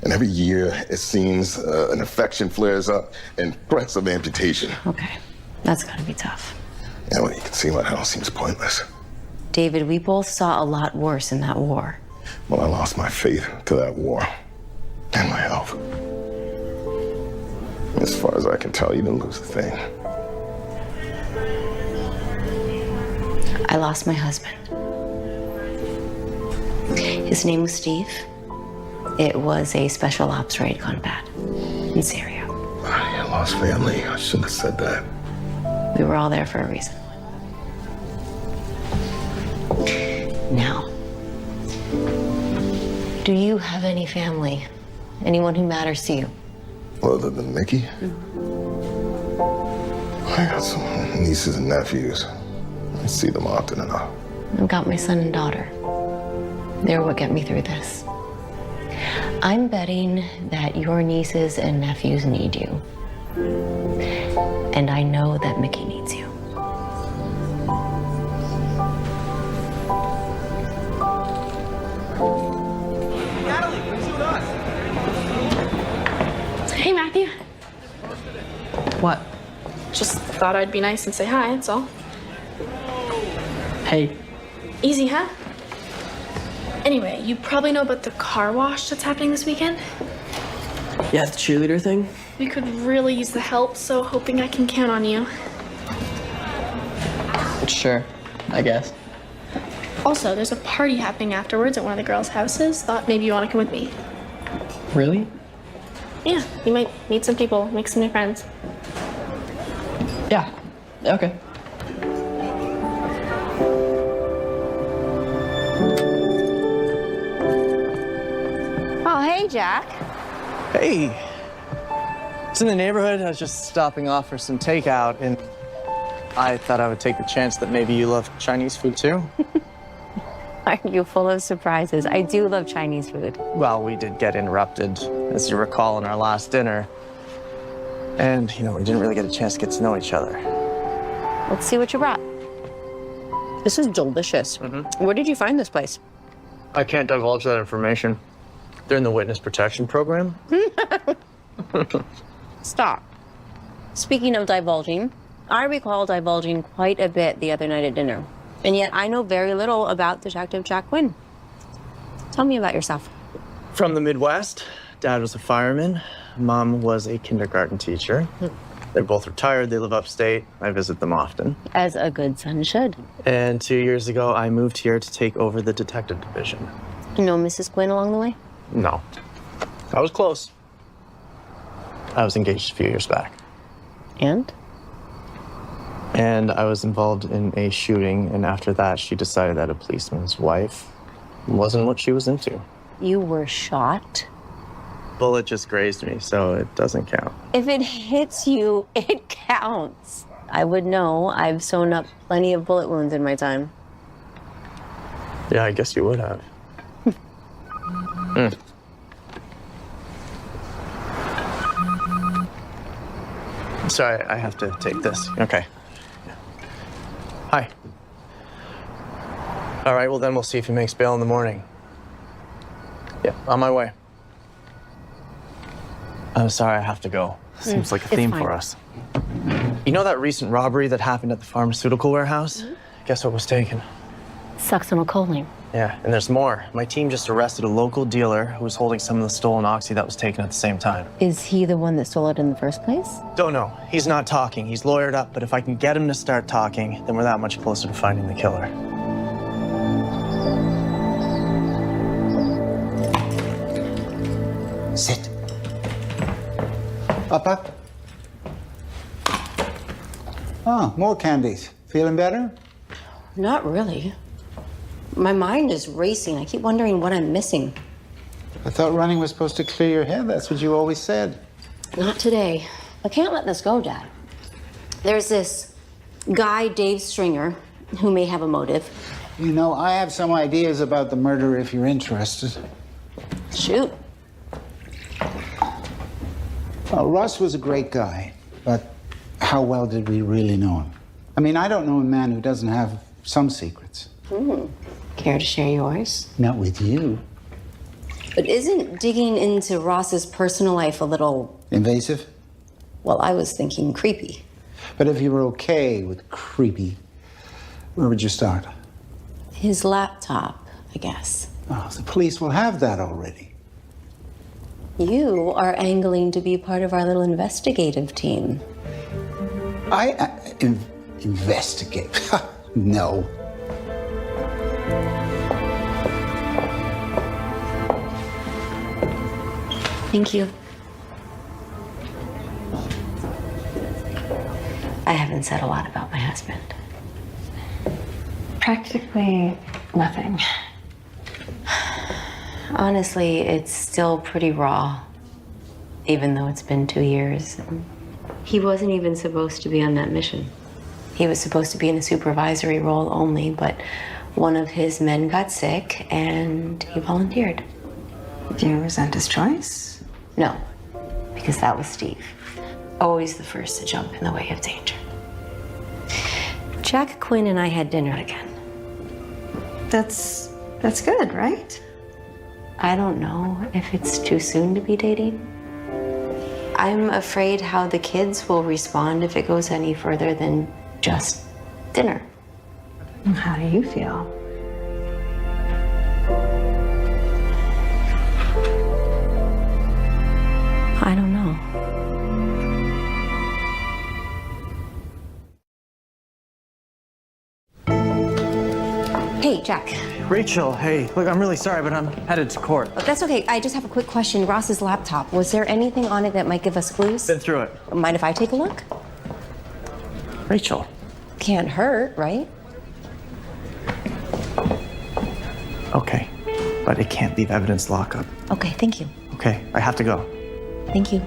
And every year, it seems an infection flares up and threats of amputation. Okay, that's gotta be tough. Yeah, well, you can see why it all seems pointless. David, we both saw a lot worse in that war. Well, I lost my faith to that war and my health. As far as I can tell, you didn't lose a thing. I lost my husband. His name was Steve. It was a special ops raid gone bad in Syria. I lost family. I shouldn't have said that. We were all there for a reason. Now, do you have any family? Anyone who matters to you? Other than Mickey? I got some nieces and nephews. I see them often enough. I've got my son and daughter. They're what get me through this. I'm betting that your nieces and nephews need you. And I know that Mickey needs you. Hey, Matthew. What? Just thought I'd be nice and say hi, that's all. Hey. Easy, huh? Anyway, you probably know about the car wash that's happening this weekend. Yeah, the cheerleader thing? We could really use the help, so hoping I can count on you. Sure, I guess. Also, there's a party happening afterwards at one of the girls' houses. Thought maybe you want to come with me. Really? Yeah, you might meet some people, make some new friends. Yeah, okay. Oh, hey, Jack. Hey. It's in the neighborhood. I was just stopping off for some takeout, and I thought I would take the chance that maybe you love Chinese food too. Aren't you full of surprises? I do love Chinese food. Well, we did get interrupted, as you recall, in our last dinner. And, you know, we didn't really get a chance to get to know each other. Let's see what you brought. This is delicious. Where did you find this place? I can't divulge that information. They're in the witness protection program. Stop. Speaking of divulging, I recall divulging quite a bit the other night at dinner. And yet I know very little about Detective Jack Quinn. Tell me about yourself. From the Midwest. Dad was a fireman. Mom was a kindergarten teacher. They're both retired. They live upstate. I visit them often. As a good son should. And 2 years ago, I moved here to take over the detective division. No Mrs. Quinn along the way? No. I was close. I was engaged a few years back. And? And I was involved in a shooting, and after that, she decided that a policeman's wife wasn't what she was into. You were shot? Bullet just grazed me, so it doesn't count. If it hits you, it counts. I would know. I've sewn up plenty of bullet wounds in my time. Yeah, I guess you would have. Sorry, I have to take this. Okay. Hi. All right, well then we'll see if he makes bail in the morning. Yeah, on my way. I'm sorry, I have to go. Seems like a theme for us. You know that recent robbery that happened at the pharmaceutical warehouse? Guess what was taken? Succinylcholine. Yeah, and there's more. My team just arrested a local dealer who was holding some of the stolen oxy that was taken at the same time. Is he the one that stole it in the first place? Don't know. He's not talking. He's lawyered up, but if I can get him to start talking, then we're that much closer to finding the killer. Sit. Up. Oh, more candies. Feeling better? Not really. My mind is racing. I keep wondering what I'm missing. I thought running was supposed to clear your head. That's what you always said. Not today. I can't let this go, Dad. There's this guy, Dave Stringer, who may have a motive. You know, I have some ideas about the murder if you're interested. Shoot. Well, Russ was a great guy, but how well did we really know him? I mean, I don't know a man who doesn't have some secrets. Care to share yours? Not with you. But isn't digging into Ross's personal life a little... Invasive? Well, I was thinking creepy. But if you were okay with creepy, where would you start? His laptop, I guess. Oh, the police will have that already. You are angling to be part of our little investigative team. Investigate? No. Thank you. I haven't said a lot about my husband. Practically nothing. Honestly, it's still pretty raw, even though it's been 2 years. He wasn't even supposed to be on that mission. He was supposed to be in a supervisory role only, but one of his men got sick and he volunteered. Do you resent his choice? No, because that was Steve. Always the first to jump in the way of danger. Jack Quinn and I had dinner again. That's good, right? I don't know if it's too soon to be dating. I'm afraid how the kids will respond if it goes any further than just dinner. How do you feel? I don't know. Hey, Jack. Rachel, hey, look, I'm really sorry, but I'm headed to court. Oh, that's okay. I just have a quick question. Ross's laptop, was there anything on it that might give us clues? Been through it. Mind if I take a look? Rachel. Can't hurt, right? Okay, but it can't leave evidence lockup. Okay, thank you. Okay, I have to go. Thank you.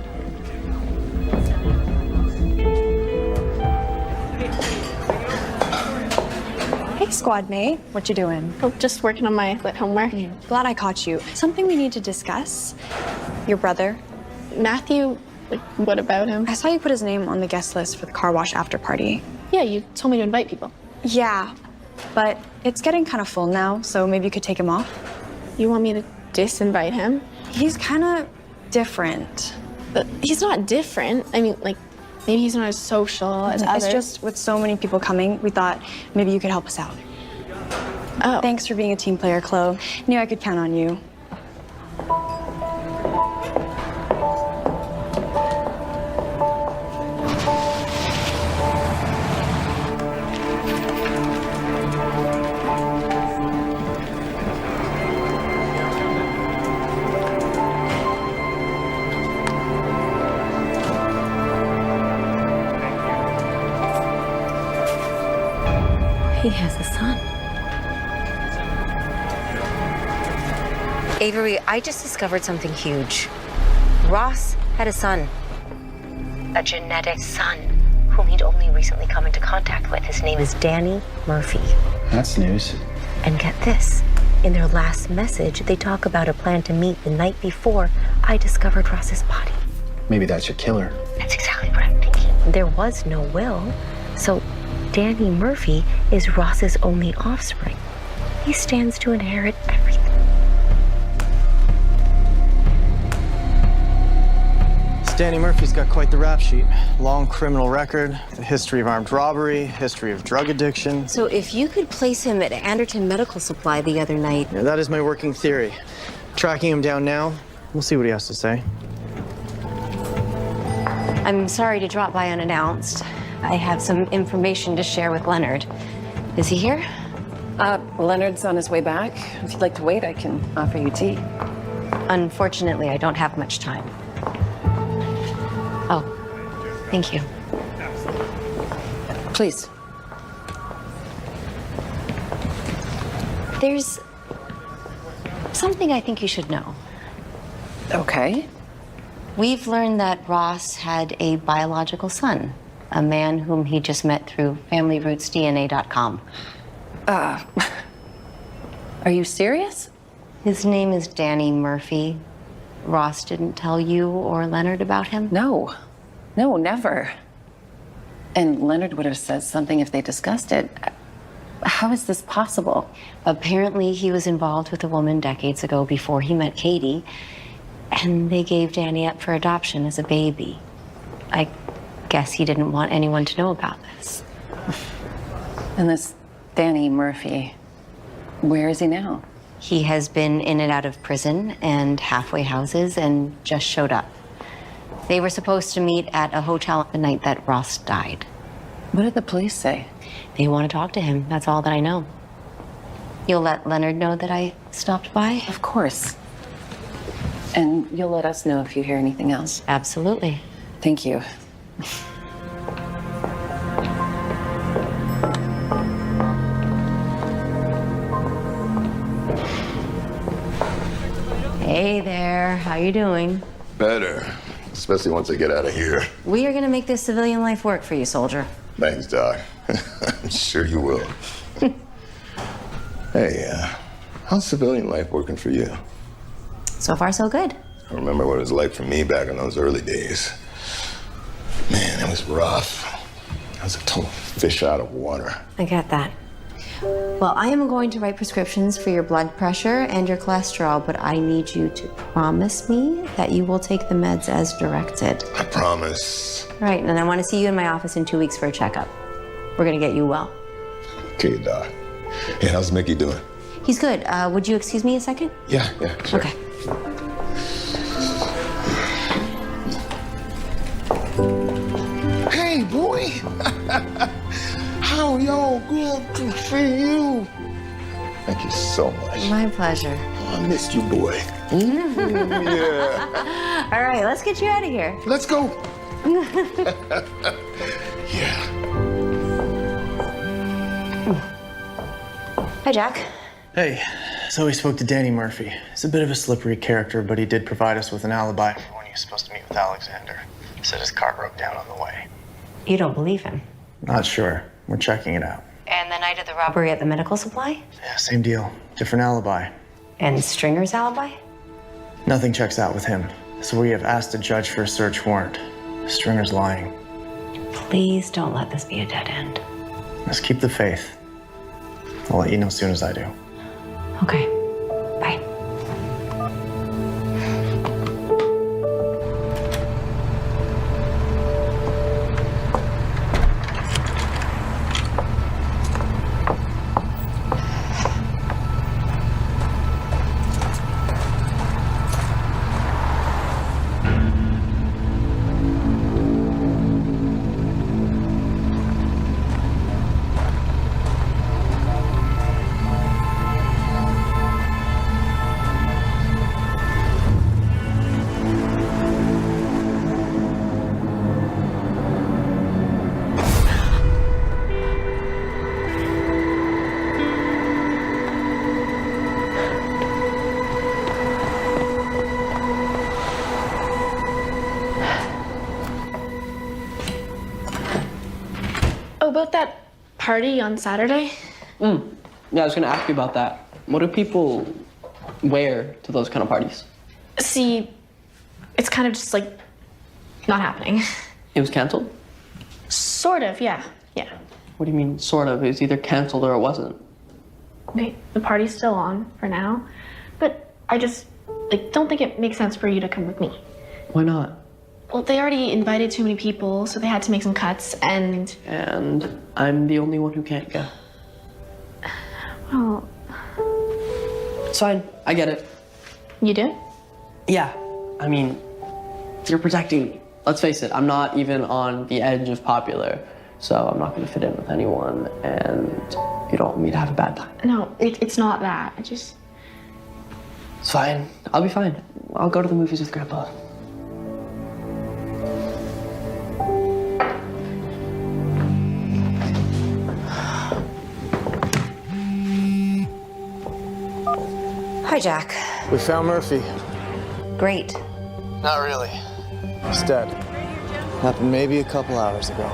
Hey, squad mate. What you doing? Oh, just working on my lit homework. Glad I caught you. Something we need to discuss. Your brother. Matthew, like, what about him? I saw you put his name on the guest list for the car wash after party. Yeah, you told me to invite people. Yeah, but it's getting kind of full now, so maybe you could take him off. You want me to disinvite him? He's kind of different. He's not different. I mean, like, maybe he's not as social as others. It's just with so many people coming, we thought maybe you could help us out. Oh. Thanks for being a team player, Chloe. Knew I could count on you. He has a son. Avery, I just discovered something huge. Ross had a son. A genetic son whom he'd only recently come into contact with. His name is Danny Murphy. That's news. And get this, in their last message, they talk about a plan to meet the night before I discovered Ross's body. Maybe that's your killer. That's exactly what I'm thinking. There was no will, so Danny Murphy is Ross's only offspring. He stands to inherit everything. Danny Murphy's got quite the rap sheet. Long criminal record, a history of armed robbery, history of drug addiction. So if you could place him at Anderton Medical Supply the other night... Yeah, that is my working theory. Tracking him down now, we'll see what he has to say. I'm sorry to drop by unannounced. I have some information to share with Leonard. Is he here? Leonard's on his way back. If you'd like to wait, I can offer you tea. Unfortunately, I don't have much time. Oh, thank you. Please. There's something I think you should know. Okay. We've learned that Ross had a biological son, a man whom he just met through FamilyRootsDNA.com. Are you serious? His name is Danny Murphy. Ross didn't tell you or Leonard about him? No. No, never. And Leonard would have said something if they discussed it. How is this possible? Apparently, he was involved with a woman decades ago before he met Katie, and they gave Danny up for adoption as a baby. I guess he didn't want anyone to know about this. And this Danny Murphy, where is he now? He has been in and out of prison and halfway houses and just showed up. They were supposed to meet at a hotel the night that Ross died. What did the police say? They want to talk to him. That's all that I know. You'll let Leonard know that I stopped by? Of course. And you'll let us know if you hear anything else? Absolutely. Thank you. Hey there, how you doing? Better, especially once I get out of here. We are gonna make this civilian life work for you, soldier. Thanks, Doc. I'm sure you will. Hey, how's civilian life working for you? So far, so good. I remember what it was like for me back in those early days. Man, it was rough. I was a total fish out of water. I get that. Well, I am going to write prescriptions for your blood pressure and your cholesterol, but I need you to promise me that you will take the meds as directed. I promise. All right, and I want to see you in my office in 2 weeks for a checkup. We're gonna get you well. Okay, Doc. Hey, how's Mickey doing? He's good. Would you excuse me a second? Yeah, sure. Okay. Hey, boy. How y'all good to see you. Thank you so much. My pleasure. Oh, I missed you, boy. Yeah. All right, let's get you out of here. Let's go. Hi, Jack. Hey, so we spoke to Danny Murphy. He's a bit of a slippery character, but he did provide us with an alibi for when he was supposed to meet with Alexander. Said his car broke down on the way. You don't believe him? Not sure. We're checking it out. And the night of the robbery at the medical supply? Yeah, same deal. Different alibi. And Stringer's alibi? Nothing checks out with him. So we have asked the judge for a search warrant. Stringer's lying. Please don't let this be a dead end. Let's keep the faith. I'll let you know as soon as I do. Okay. Bye. Oh, about that party on Saturday? Yeah, I was gonna ask you about that. What do people wear to those kind of parties? See, it's kind of just like not happening. It was canceled? Sort of, yeah. Yeah. What do you mean, sort of? It was either canceled or it wasn't. Okay, the party's still on for now, but I just don't think it makes sense for you to come with me. Why not? Well, they already invited too many people, so they had to make some cuts, and... And I'm the only one who can't go. Well... It's fine. I get it. You do? Yeah. I mean, you're protecting me. Let's face it, I'm not even on the edge of popular, so I'm not going to fit in with anyone, and you don't want me to have a bad time. No, it's not that. It's fine. I'll be fine. I'll go to the movies with Grandpa. Hi, Jack. We found Murphy. Great. Not really. He's dead. Happened maybe a couple hours ago.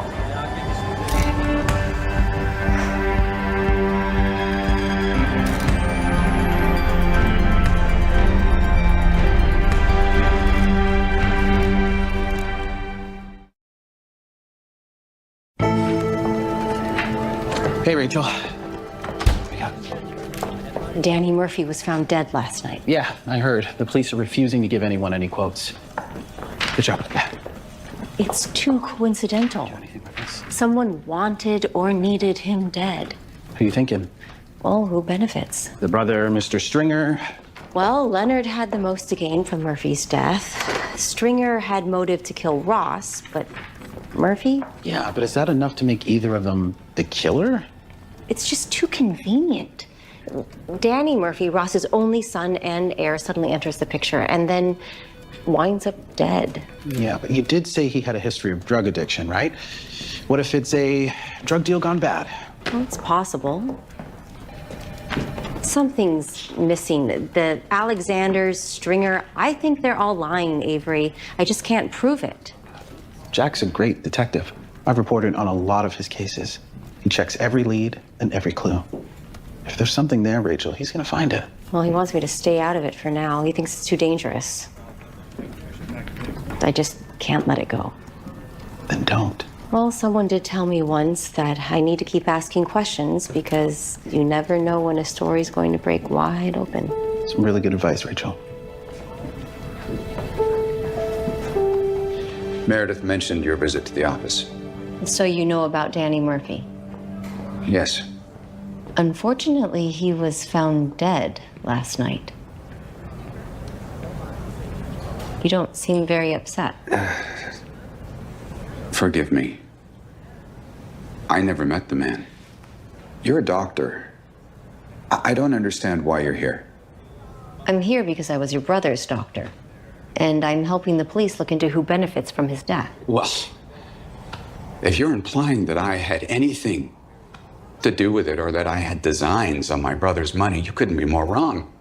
Hey, Rachel. Danny Murphy was found dead last night. Yeah, I heard. The police are refusing to give anyone any quotes. Good job. It's too coincidental. Someone wanted or needed him dead. Who you thinking? Well, who benefits? The brother, Mr. Stringer. Well, Leonard had the most to gain from Murphy's death. Stringer had motive to kill Ross, but Murphy? Yeah, but is that enough to make either of them the killer? It's just too convenient. Danny Murphy, Ross's only son and heir, suddenly enters the picture and then winds up dead. Yeah, but you did say he had a history of drug addiction, right? What if it's a drug deal gone bad? Well, it's possible. Something's missing. The Alexanders, Stringer, I think they're all lying, Avery. I just can't prove it. Jack's a great detective. I've reported on a lot of his cases. He checks every lead and every clue. If there's something there, Rachel, he's gonna find it. Well, he wants me to stay out of it for now. He thinks it's too dangerous. I just can't let it go. Then don't. Well, someone did tell me once that I need to keep asking questions because you never know when a story's going to break wide open. Some really good advice, Rachel. Meredith mentioned your visit to the office. So you know about Danny Murphy? Yes. Unfortunately, he was found dead last night. You don't seem very upset. Forgive me. I never met the man. You're a doctor. I don't understand why you're here. I'm here because I was your brother's doctor, and I'm helping the police look into who benefits from his death. Well, if you're implying that I had anything to do with it or that I had designs on my brother's money, you couldn't be more wrong.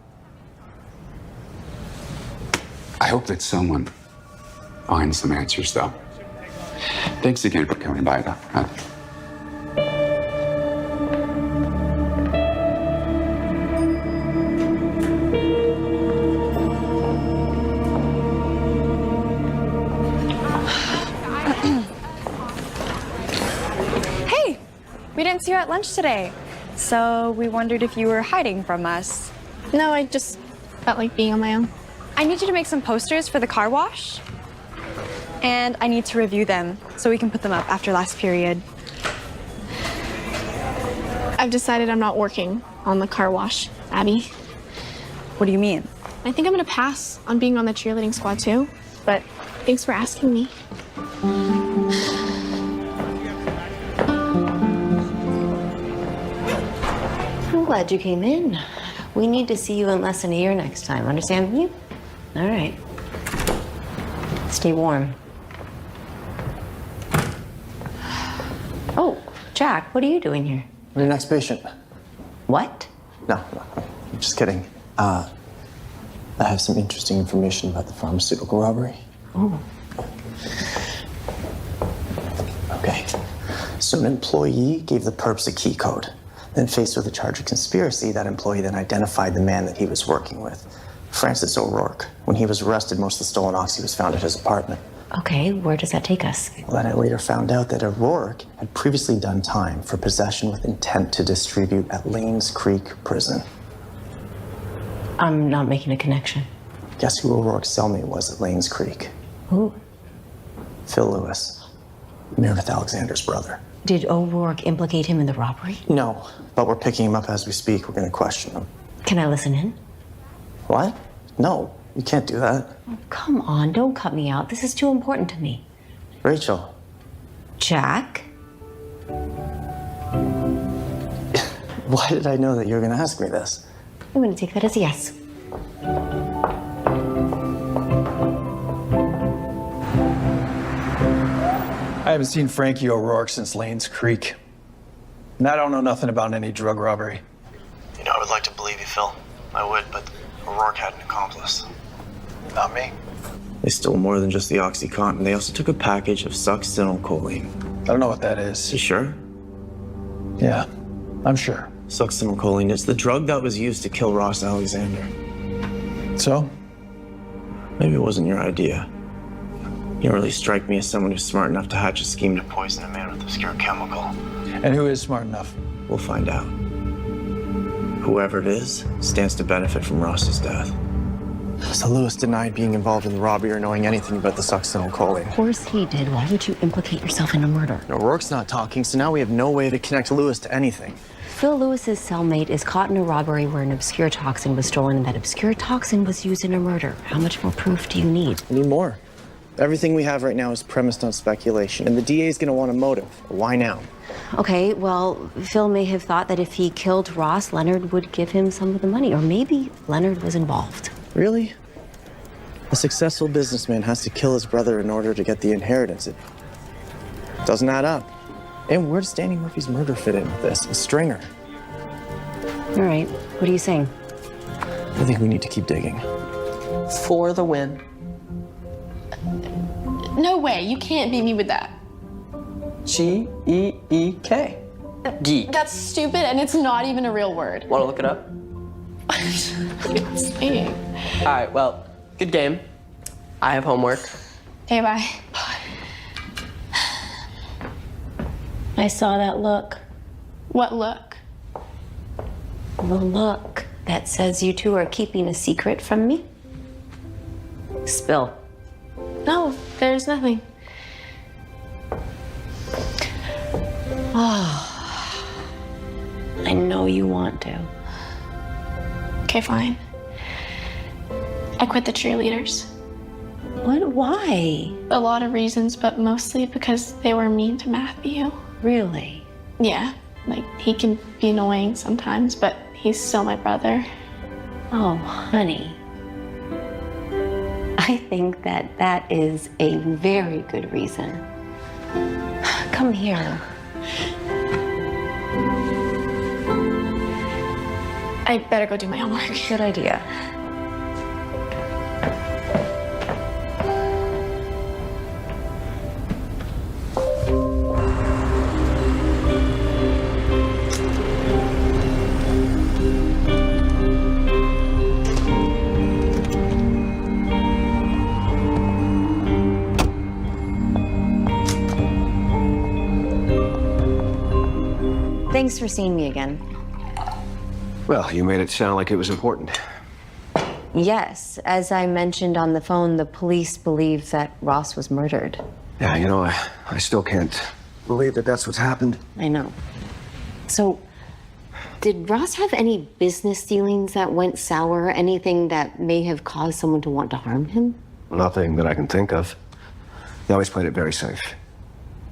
I hope that someone finds some answers, though. Thanks again for coming by, Doc. Hey, we didn't see you at lunch today, so we wondered if you were hiding from us. No, I just felt like being on my own. I need you to make some posters for the car wash, and I need to review them so we can put them up after last period. I've decided I'm not working on the car wash, Abby. What do you mean? I think I'm gonna pass on being on the cheerleading squad too, but thanks for asking me. I'm glad you came in. We need to see you in less than a year next time. Understand you? All right. Stay warm. Oh, Jack, what are you doing here? Your next patient. What? No, I'm just kidding. I have some interesting information about the pharmaceutical robbery. Oh. Okay. So an employee gave the perps a key code. Then faced with a charge of conspiracy, that employee then identified the man that he was working with, Francis O'Rourke. When he was arrested, most of the stolen oxy was found at his apartment. Okay, where does that take us? Well, then I later found out that O'Rourke had previously done time for possession with intent to distribute at Lanes Creek Prison. I'm not making a connection. Guess who O'Rourke's cellmate was at Lanes Creek? Who? Phil Lewis, Meredith Alexander's brother. Did O'Rourke implicate him in the robbery? No, but we're picking him up as we speak. We're going to question him. Can I listen in? What? No, you can't do that. Oh, come on, don't cut me out. This is too important to me. Rachel. Jack? Why did I know that you were going to ask me this? I'm going to take that as a yes. I haven't seen Frankie O'Rourke since Lanes Creek. And I don't know nothing about any drug robbery. You know, I would like to believe you, Phil. I would, but O'Rourke had an accomplice. Not me. They stole more than just the OxyContin. They also took a package of succinylcholine. I don't know what that is. You sure? Yeah, I'm sure. Succinylcholine, it's the drug that was used to kill Ross Alexander. So? Maybe it wasn't your idea. You don't really strike me as someone who's smart enough to hatch a scheme to poison a man with obscure chemical. And who is smart enough? We'll find out. Whoever it is stands to benefit from Ross's death. So Lewis denied being involved in the robbery or knowing anything about the succinyl choline. Of course he did. Why would you implicate yourself in a murder? O'Rourke's not talking, so now we have no way to connect Lewis to anything. Phil Lewis's cellmate is caught in a robbery where an obscure toxin was stolen, and that obscure toxin was used in a murder. How much more proof do you need? We need more. Everything we have right now is premised on speculation, and the DA is going to want a motive. Why now? Okay, well, Phil may have thought that if he killed Ross, Leonard would give him some of the money, or maybe Leonard was involved. Really? A successful businessman has to kill his brother in order to get the inheritance. It doesn't add up. And where does Danny Murphy's murder fit in with this? A stringer. All right, what are you saying? I think we need to keep digging. For the win. No way, you can't beat me with that. G-E-E-K. Geek. That's stupid and it's not even a real word. Want to look it up? What are you saying? All right, well, good game. I have homework. Okay, bye. I saw that look. What look? The look that says you two are keeping a secret from me. Spill. No, there's nothing. Oh, I know you want to. Okay, fine. I quit the cheerleaders. What? Why? A lot of reasons, but mostly because they were mean to Matthew. Really? Yeah, like he can be annoying sometimes, but he's still my brother. Oh, honey. I think that that is a very good reason. Come here. I better go do my homework. Good idea. Thanks for seeing me again. Well, you made it sound like it was important. Yes, as I mentioned on the phone, the police believe that Ross was murdered. Yeah, you know, I still can't believe that that's what's happened. I know. So, did Ross have any business dealings that went sour? Anything that may have caused someone to want to harm him? Nothing that I can think of. He always played it very safe.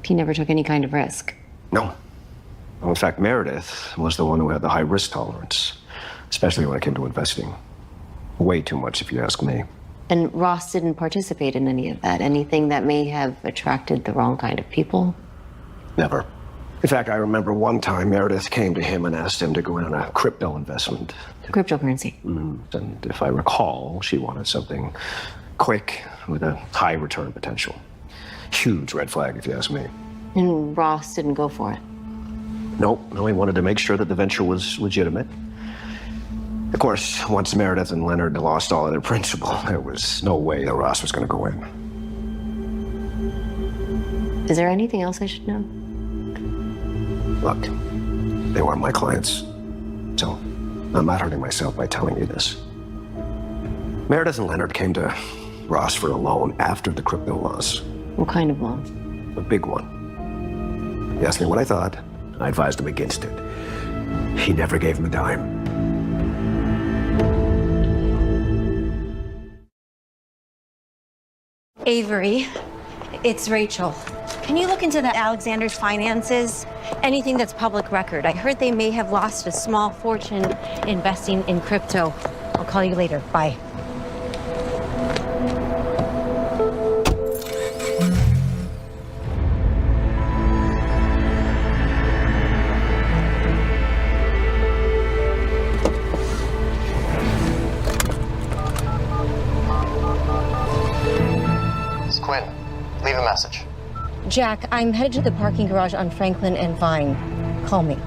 He never took any kind of risk. No. Well, in fact, Meredith was the one who had the high risk tolerance, especially when it came to investing. Way too much, if you ask me. And Ross didn't participate in any of that? Anything that may have attracted the wrong kind of people? Never. In fact, I remember one time Meredith came to him and asked him to go in on a crypto investment. Cryptocurrency. And if I recall, she wanted something quick with a high return potential. Huge red flag, if you ask me. And Ross didn't go for it? Nope. No, he wanted to make sure that the venture was legitimate. Of course, once Meredith and Leonard lost all of their principal, there was no way that Ross was going to go in. Is there anything else I should know? Look, they weren't my clients, so I'm not hurting myself by telling you this. Meredith and Leonard came to Ross for a loan after the crypto loss. What kind of loan? A big one. He asked me what I thought. I advised him against it. He never gave him a dime. Avery, it's Rachel. Can you look into the Alexander's finances? Anything that's public record. I heard they may have lost a small fortune investing in crypto. I'll call you later. Bye. Quinn, leave a message. Jack, I'm headed to the parking garage on Franklin and Vine. Call me.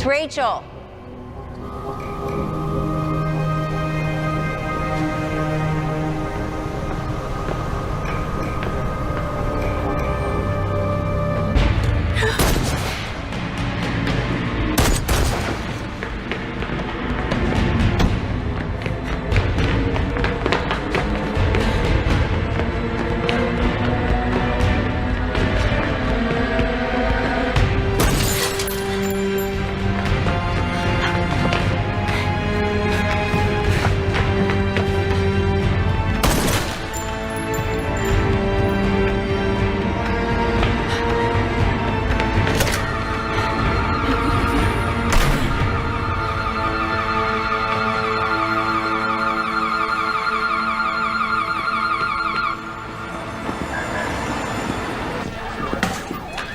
Rachel.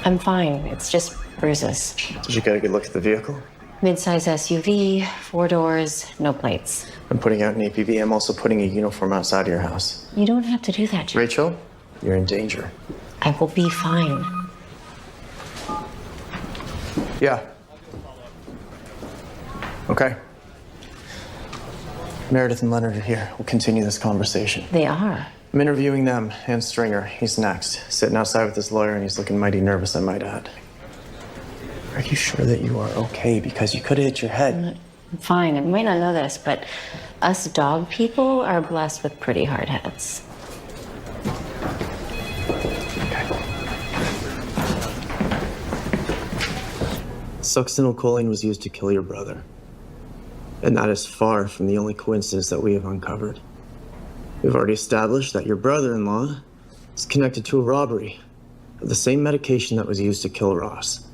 I'm fine. It's just bruises. Did you get a good look at the vehicle? Mid-size SUV, 4 doors, no plates. I'm putting out an APB. I'm also putting a uniform outside of your house. You don't have to do that, Jim. Rachel, you're in danger. I will be fine. Yeah. Okay. Meredith and Leonard are here. We'll continue this conversation. They are. I'm interviewing them and Stringer. He's next. Sitting outside with his lawyer, and he's looking mighty nervous, I might add. Are you sure that you are okay? Because you could have hit your head. I'm fine. I might not know this, but us dog people are blessed with pretty hard heads. Succinylcholine was used to kill your brother. And that is far from the only coincidence that we have uncovered. We've already established that your brother-in-law is connected to a robbery of the same medication that was used to kill Ross.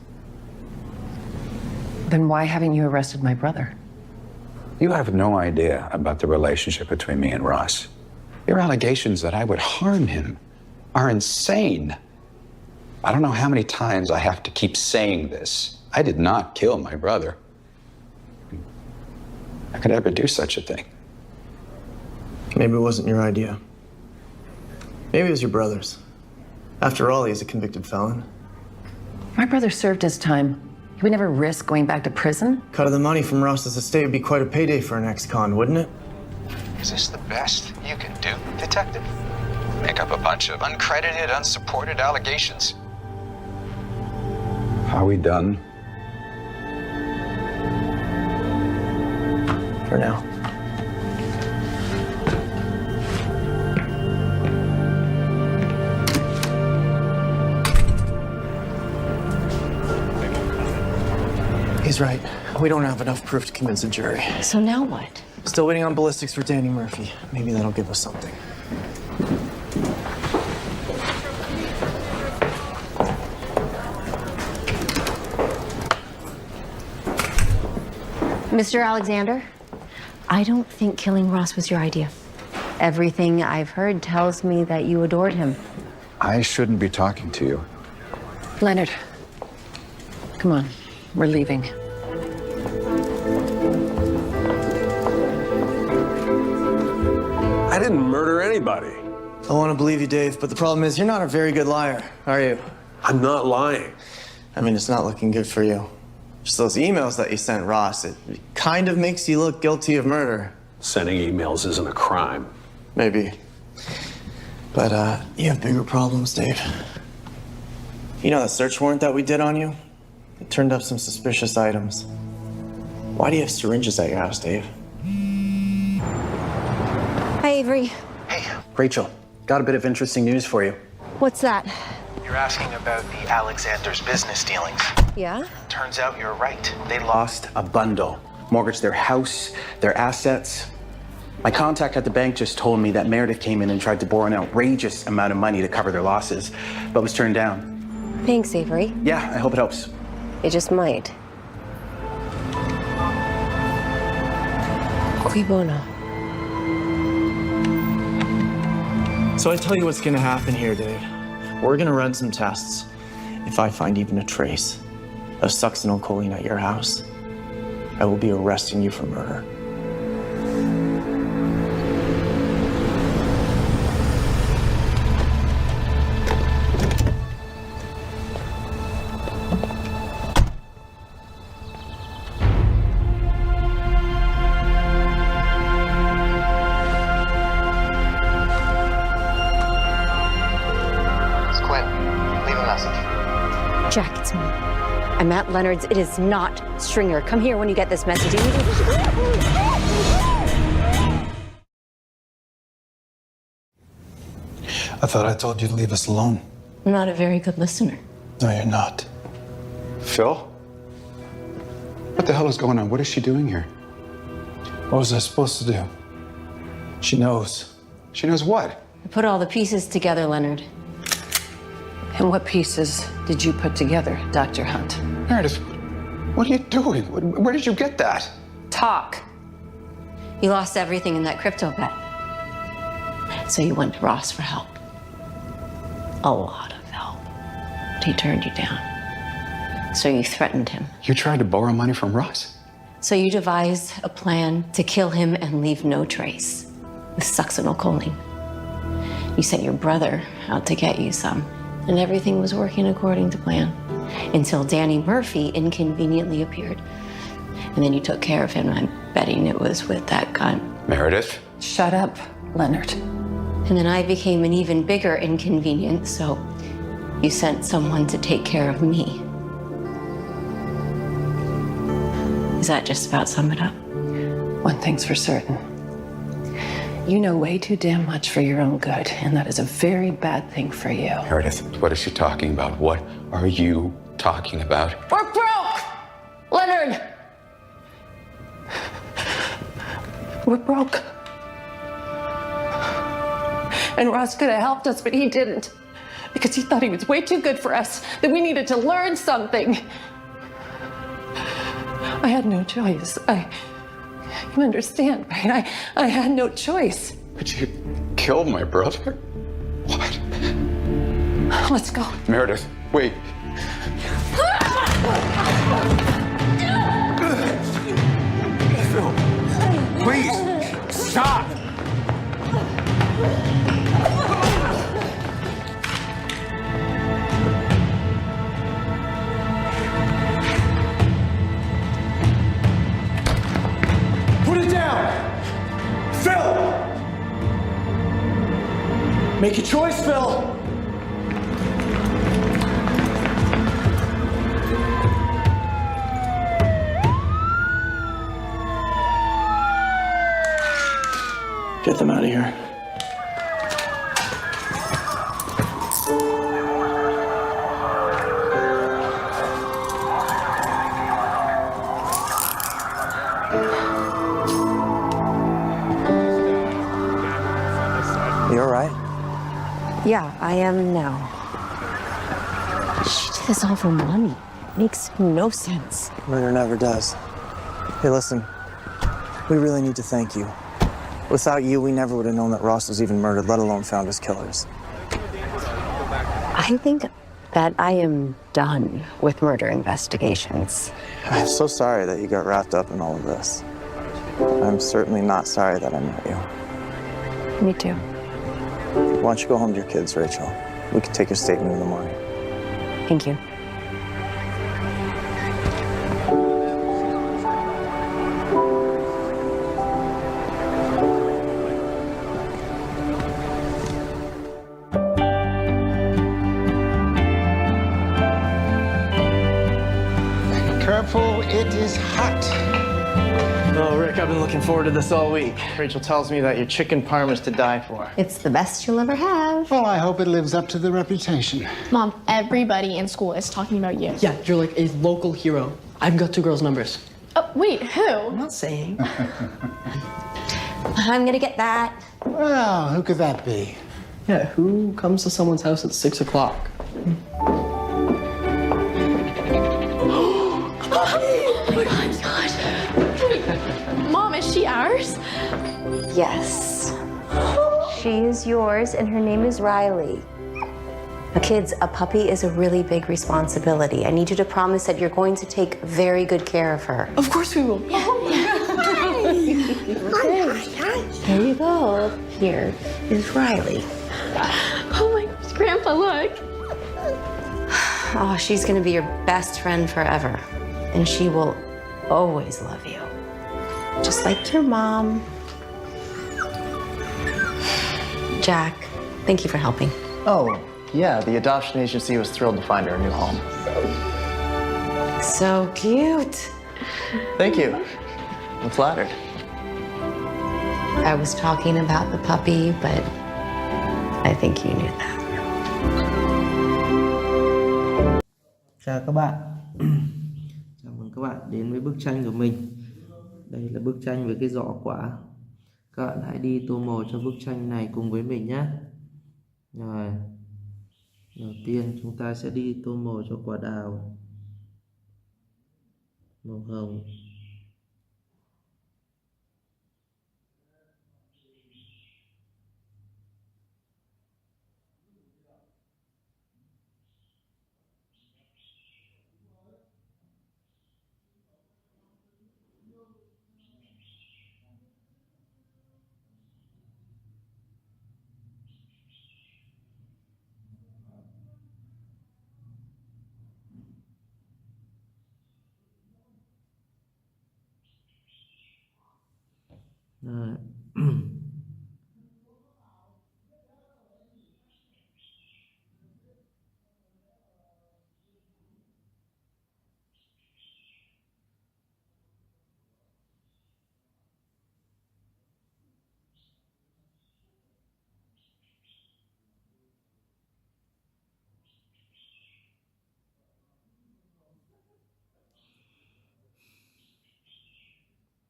Then why haven't you arrested my brother? You have no idea about the relationship between me and Ross. Your allegations that I would harm him are insane. I don't know how many times I have to keep saying this. I did not kill my brother. I could ever do such a thing. Maybe it wasn't your idea. Maybe it was your brother's. After all, he's a convicted felon. My brother served his time. He would never risk going back to prison. Cut of the money from Ross's estate would be quite a payday for an ex-con, wouldn't it? Is this the best you can do, detective? Make up a bunch of uncredited, unsupported allegations. Are we done? For now. He's right. We don't have enough proof to convince a jury. So now what? Still waiting on ballistics for Danny Murphy. Maybe that'll give us something. Mr. Alexander, I don't think killing Ross was your idea. Everything I've heard tells me that you adored him. I shouldn't be talking to you. Leonard, come on. We're leaving. I didn't murder anybody. I want to believe you, Dave, but the problem is you're not a very good liar, are you? I'm not lying. I mean, it's not looking good for you. Just those emails that you sent Ross, it kind of makes you look guilty of murder. Sending emails isn't a crime. Maybe. But you have bigger problems, Dave. You know that search warrant that we did on you? It turned up some suspicious items. Why do you have syringes at your house, Dave? Hi, Avery. Rachel, got a bit of interesting news for you. What's that? You're asking about the Alexander's business dealings. Yeah? Turns out you're right. They lost a bundle. Mortgaged their house, their assets. My contact at the bank just told me that Meredith came in and tried to borrow an outrageous amount of money to cover their losses, but was turned down. Thanks, Avery. Yeah, I hope it helps. It just might. Cui bono. So I tell you what's gonna happen here, Dave. We're gonna run some tests. If I find even a trace of succinylcholine at your house, I will be arresting you for murder. message. Jack, it's me. I'm at Leonard's. It is not Stringer. Come here when you get this message. I thought I told you to leave us alone. I'm not a very good listener. No, you're not. Phil? What the hell is going on? What is she doing here? What was I supposed to do? She knows. She knows what? I put all the pieces together, Leonard. And what pieces did you put together, Dr. Hunt? Meredith, what are you doing? Where did you get that? Talk. You lost everything in that crypto bet. So you went to Ross for help. A lot of help. But he turned you down. So you threatened him. You tried to borrow money from Ross? So you devised a plan to kill him and leave no trace with succinylcholine. You sent your brother out to get you some, and everything was working according to plan until Danny Murphy inconveniently appeared. And then you took care of him. I'm betting it was with that gun. Meredith? Shut up, Leonard. And then I became an even bigger inconvenience, so you sent someone to take care of me. Does that just about sum it up? One thing's for certain. You know way too damn much for your own good, and that is a very bad thing for you. Meredith, what is she talking about? What are you talking about? We're broke! Leonard! We're broke. And Ross could have helped us, but he didn't. Because he thought he was way too good for us, that we needed to learn something. I had no choice. You understand, right? I had no choice. But you killed my brother? What? Let's go. Meredith, wait. Phil, please, stop! Put it down! Phil! Make your choice, Phil! Get them out of here. You all right? Yeah, I am now. She did this all for money. Makes no sense. Murder never does. Hey, listen. We really need to thank you. Without you, we never would have known that Ross was even murdered, let alone found his killers. I think that I am done with murder investigations. I'm so sorry that you got wrapped up in all of this. I'm certainly not sorry that I met you. Me too. Why don't you go home to your kids, Rachel? We can take your statement in the morning. Thank you. Careful, it is hot. Oh, Rick, I've been looking forward to this all week. Rachel tells me that your chicken parm is to die for. It's the best you'll ever have. Well, I hope it lives up to the reputation. Mom, everybody in school is talking about you. Yeah, you're like a local hero. I've got 2 girls' numbers. Oh, wait, who? I'm not saying. I'm gonna get that. Well, who could that be? Yeah, who comes to someone's house at 6 o'clock? Oh my God. Wait, Mom, is she ours? Yes. She is yours, and her name is Riley. Now, kids, a puppy is a really big responsibility. I need you to promise that you're going to take very good care of her. Of course we will. There you go. Here is Riley. Oh my gosh, Grandpa, look. Oh, she's gonna be your best friend forever. And she will always love you. Just like your mom. Jack, thank you for helping. Oh, Yeah, the adoption agency was thrilled to find her a new home. So cute. Thank you. I'm flattered. I was talking about the puppy, but I think you knew that. Chào các bạn. Chào mừng các bạn đến với bức tranh của mình. Đây là bức tranh với cái giỏ quả. Các bạn hãy đi tô màu cho bức tranh này cùng với mình nhé. Rồi. Đầu tiên chúng ta sẽ đi tô màu cho quả đào. Màu hồng. Rồi.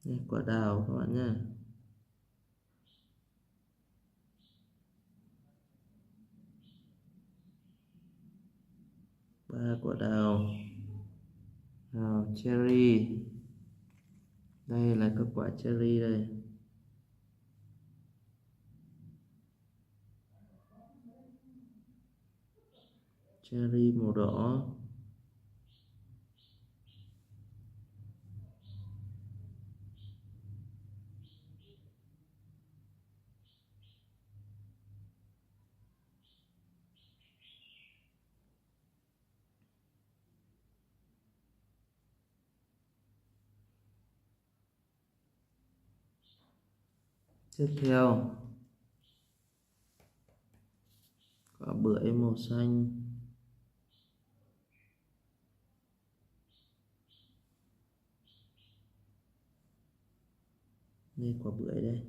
Đây, quả đào các bạn nhé. Ba quả đào. Nào, cherry. Đây là các quả cherry đây. Cherry màu đỏ. Tiếp theo quả bưởi màu xanh. Đây quả bưởi đây.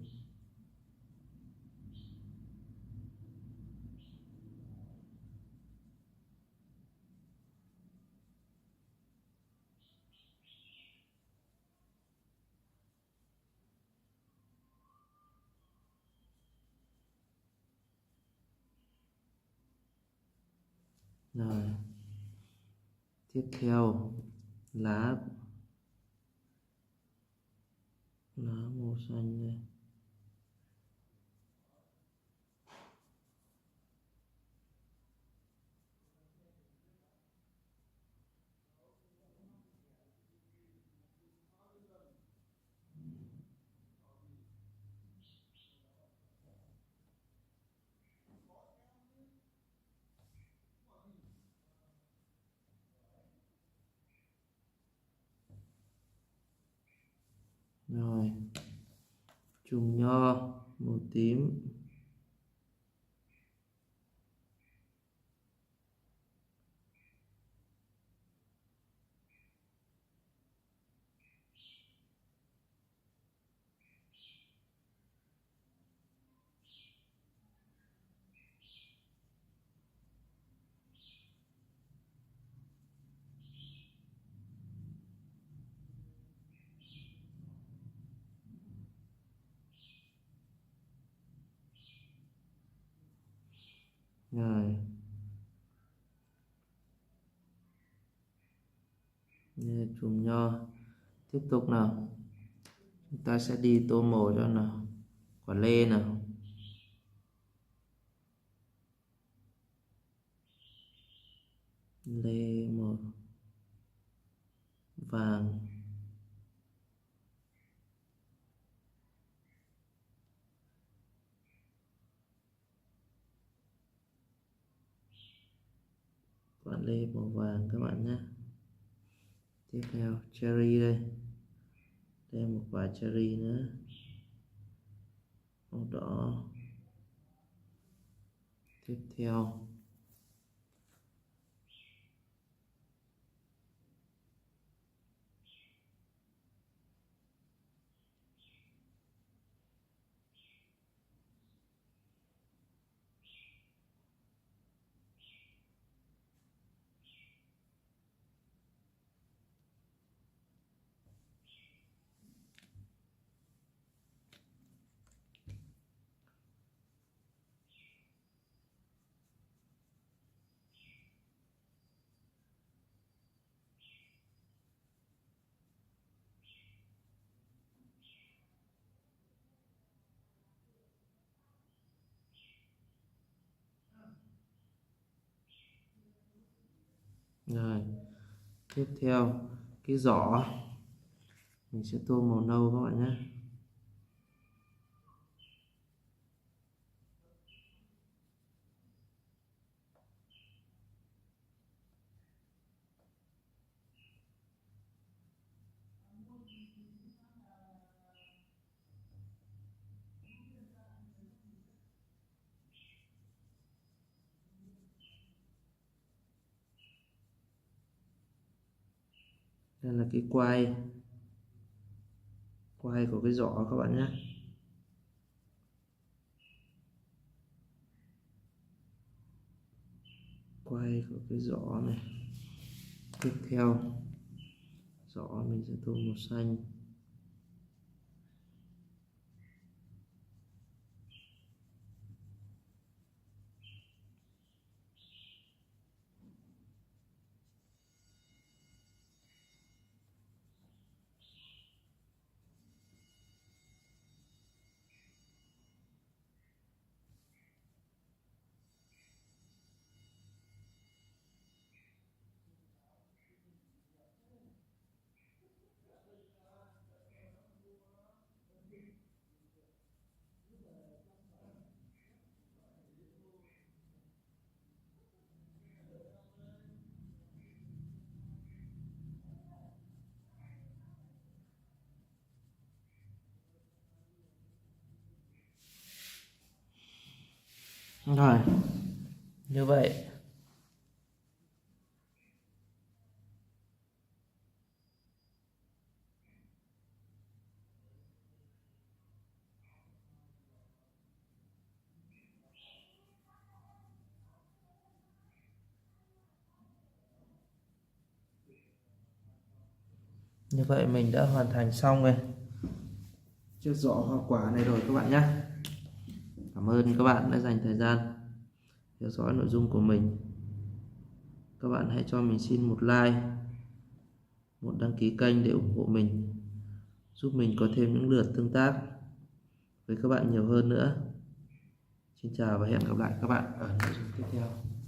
Rồi. Tiếp theo lá màu xanh đây. Rồi, chùm nho màu tím. Rồi. Đây, chùm nho. Tiếp tục nào. Chúng ta sẽ đi tô màu cho nào. Quả lê nào. Lê màu vàng. Quả lê màu vàng các bạn nhé. Tiếp theo cherry đây. Đây một quả cherry nữa. Màu đỏ. Tiếp theo Rồi, tiếp theo cái giỏ mình sẽ tô màu nâu các bạn nhé. Đây là cái quai của cái giỏ các bạn nhé. Quai của cái giỏ này. Tiếp theo giỏ mình sẽ tô màu xanh. Rồi, như vậy mình đã hoàn thành xong rồi chiếc giỏ hoa quả này rồi các bạn nhé. Cảm ơn các bạn đã dành thời gian theo dõi nội dung của mình. Các bạn hãy cho mình xin một like, một đăng ký kênh để ủng hộ mình, giúp mình có thêm những lượt tương tác với các bạn nhiều hơn nữa. Xin chào và hẹn gặp lại các bạn ở nội dung tiếp theo.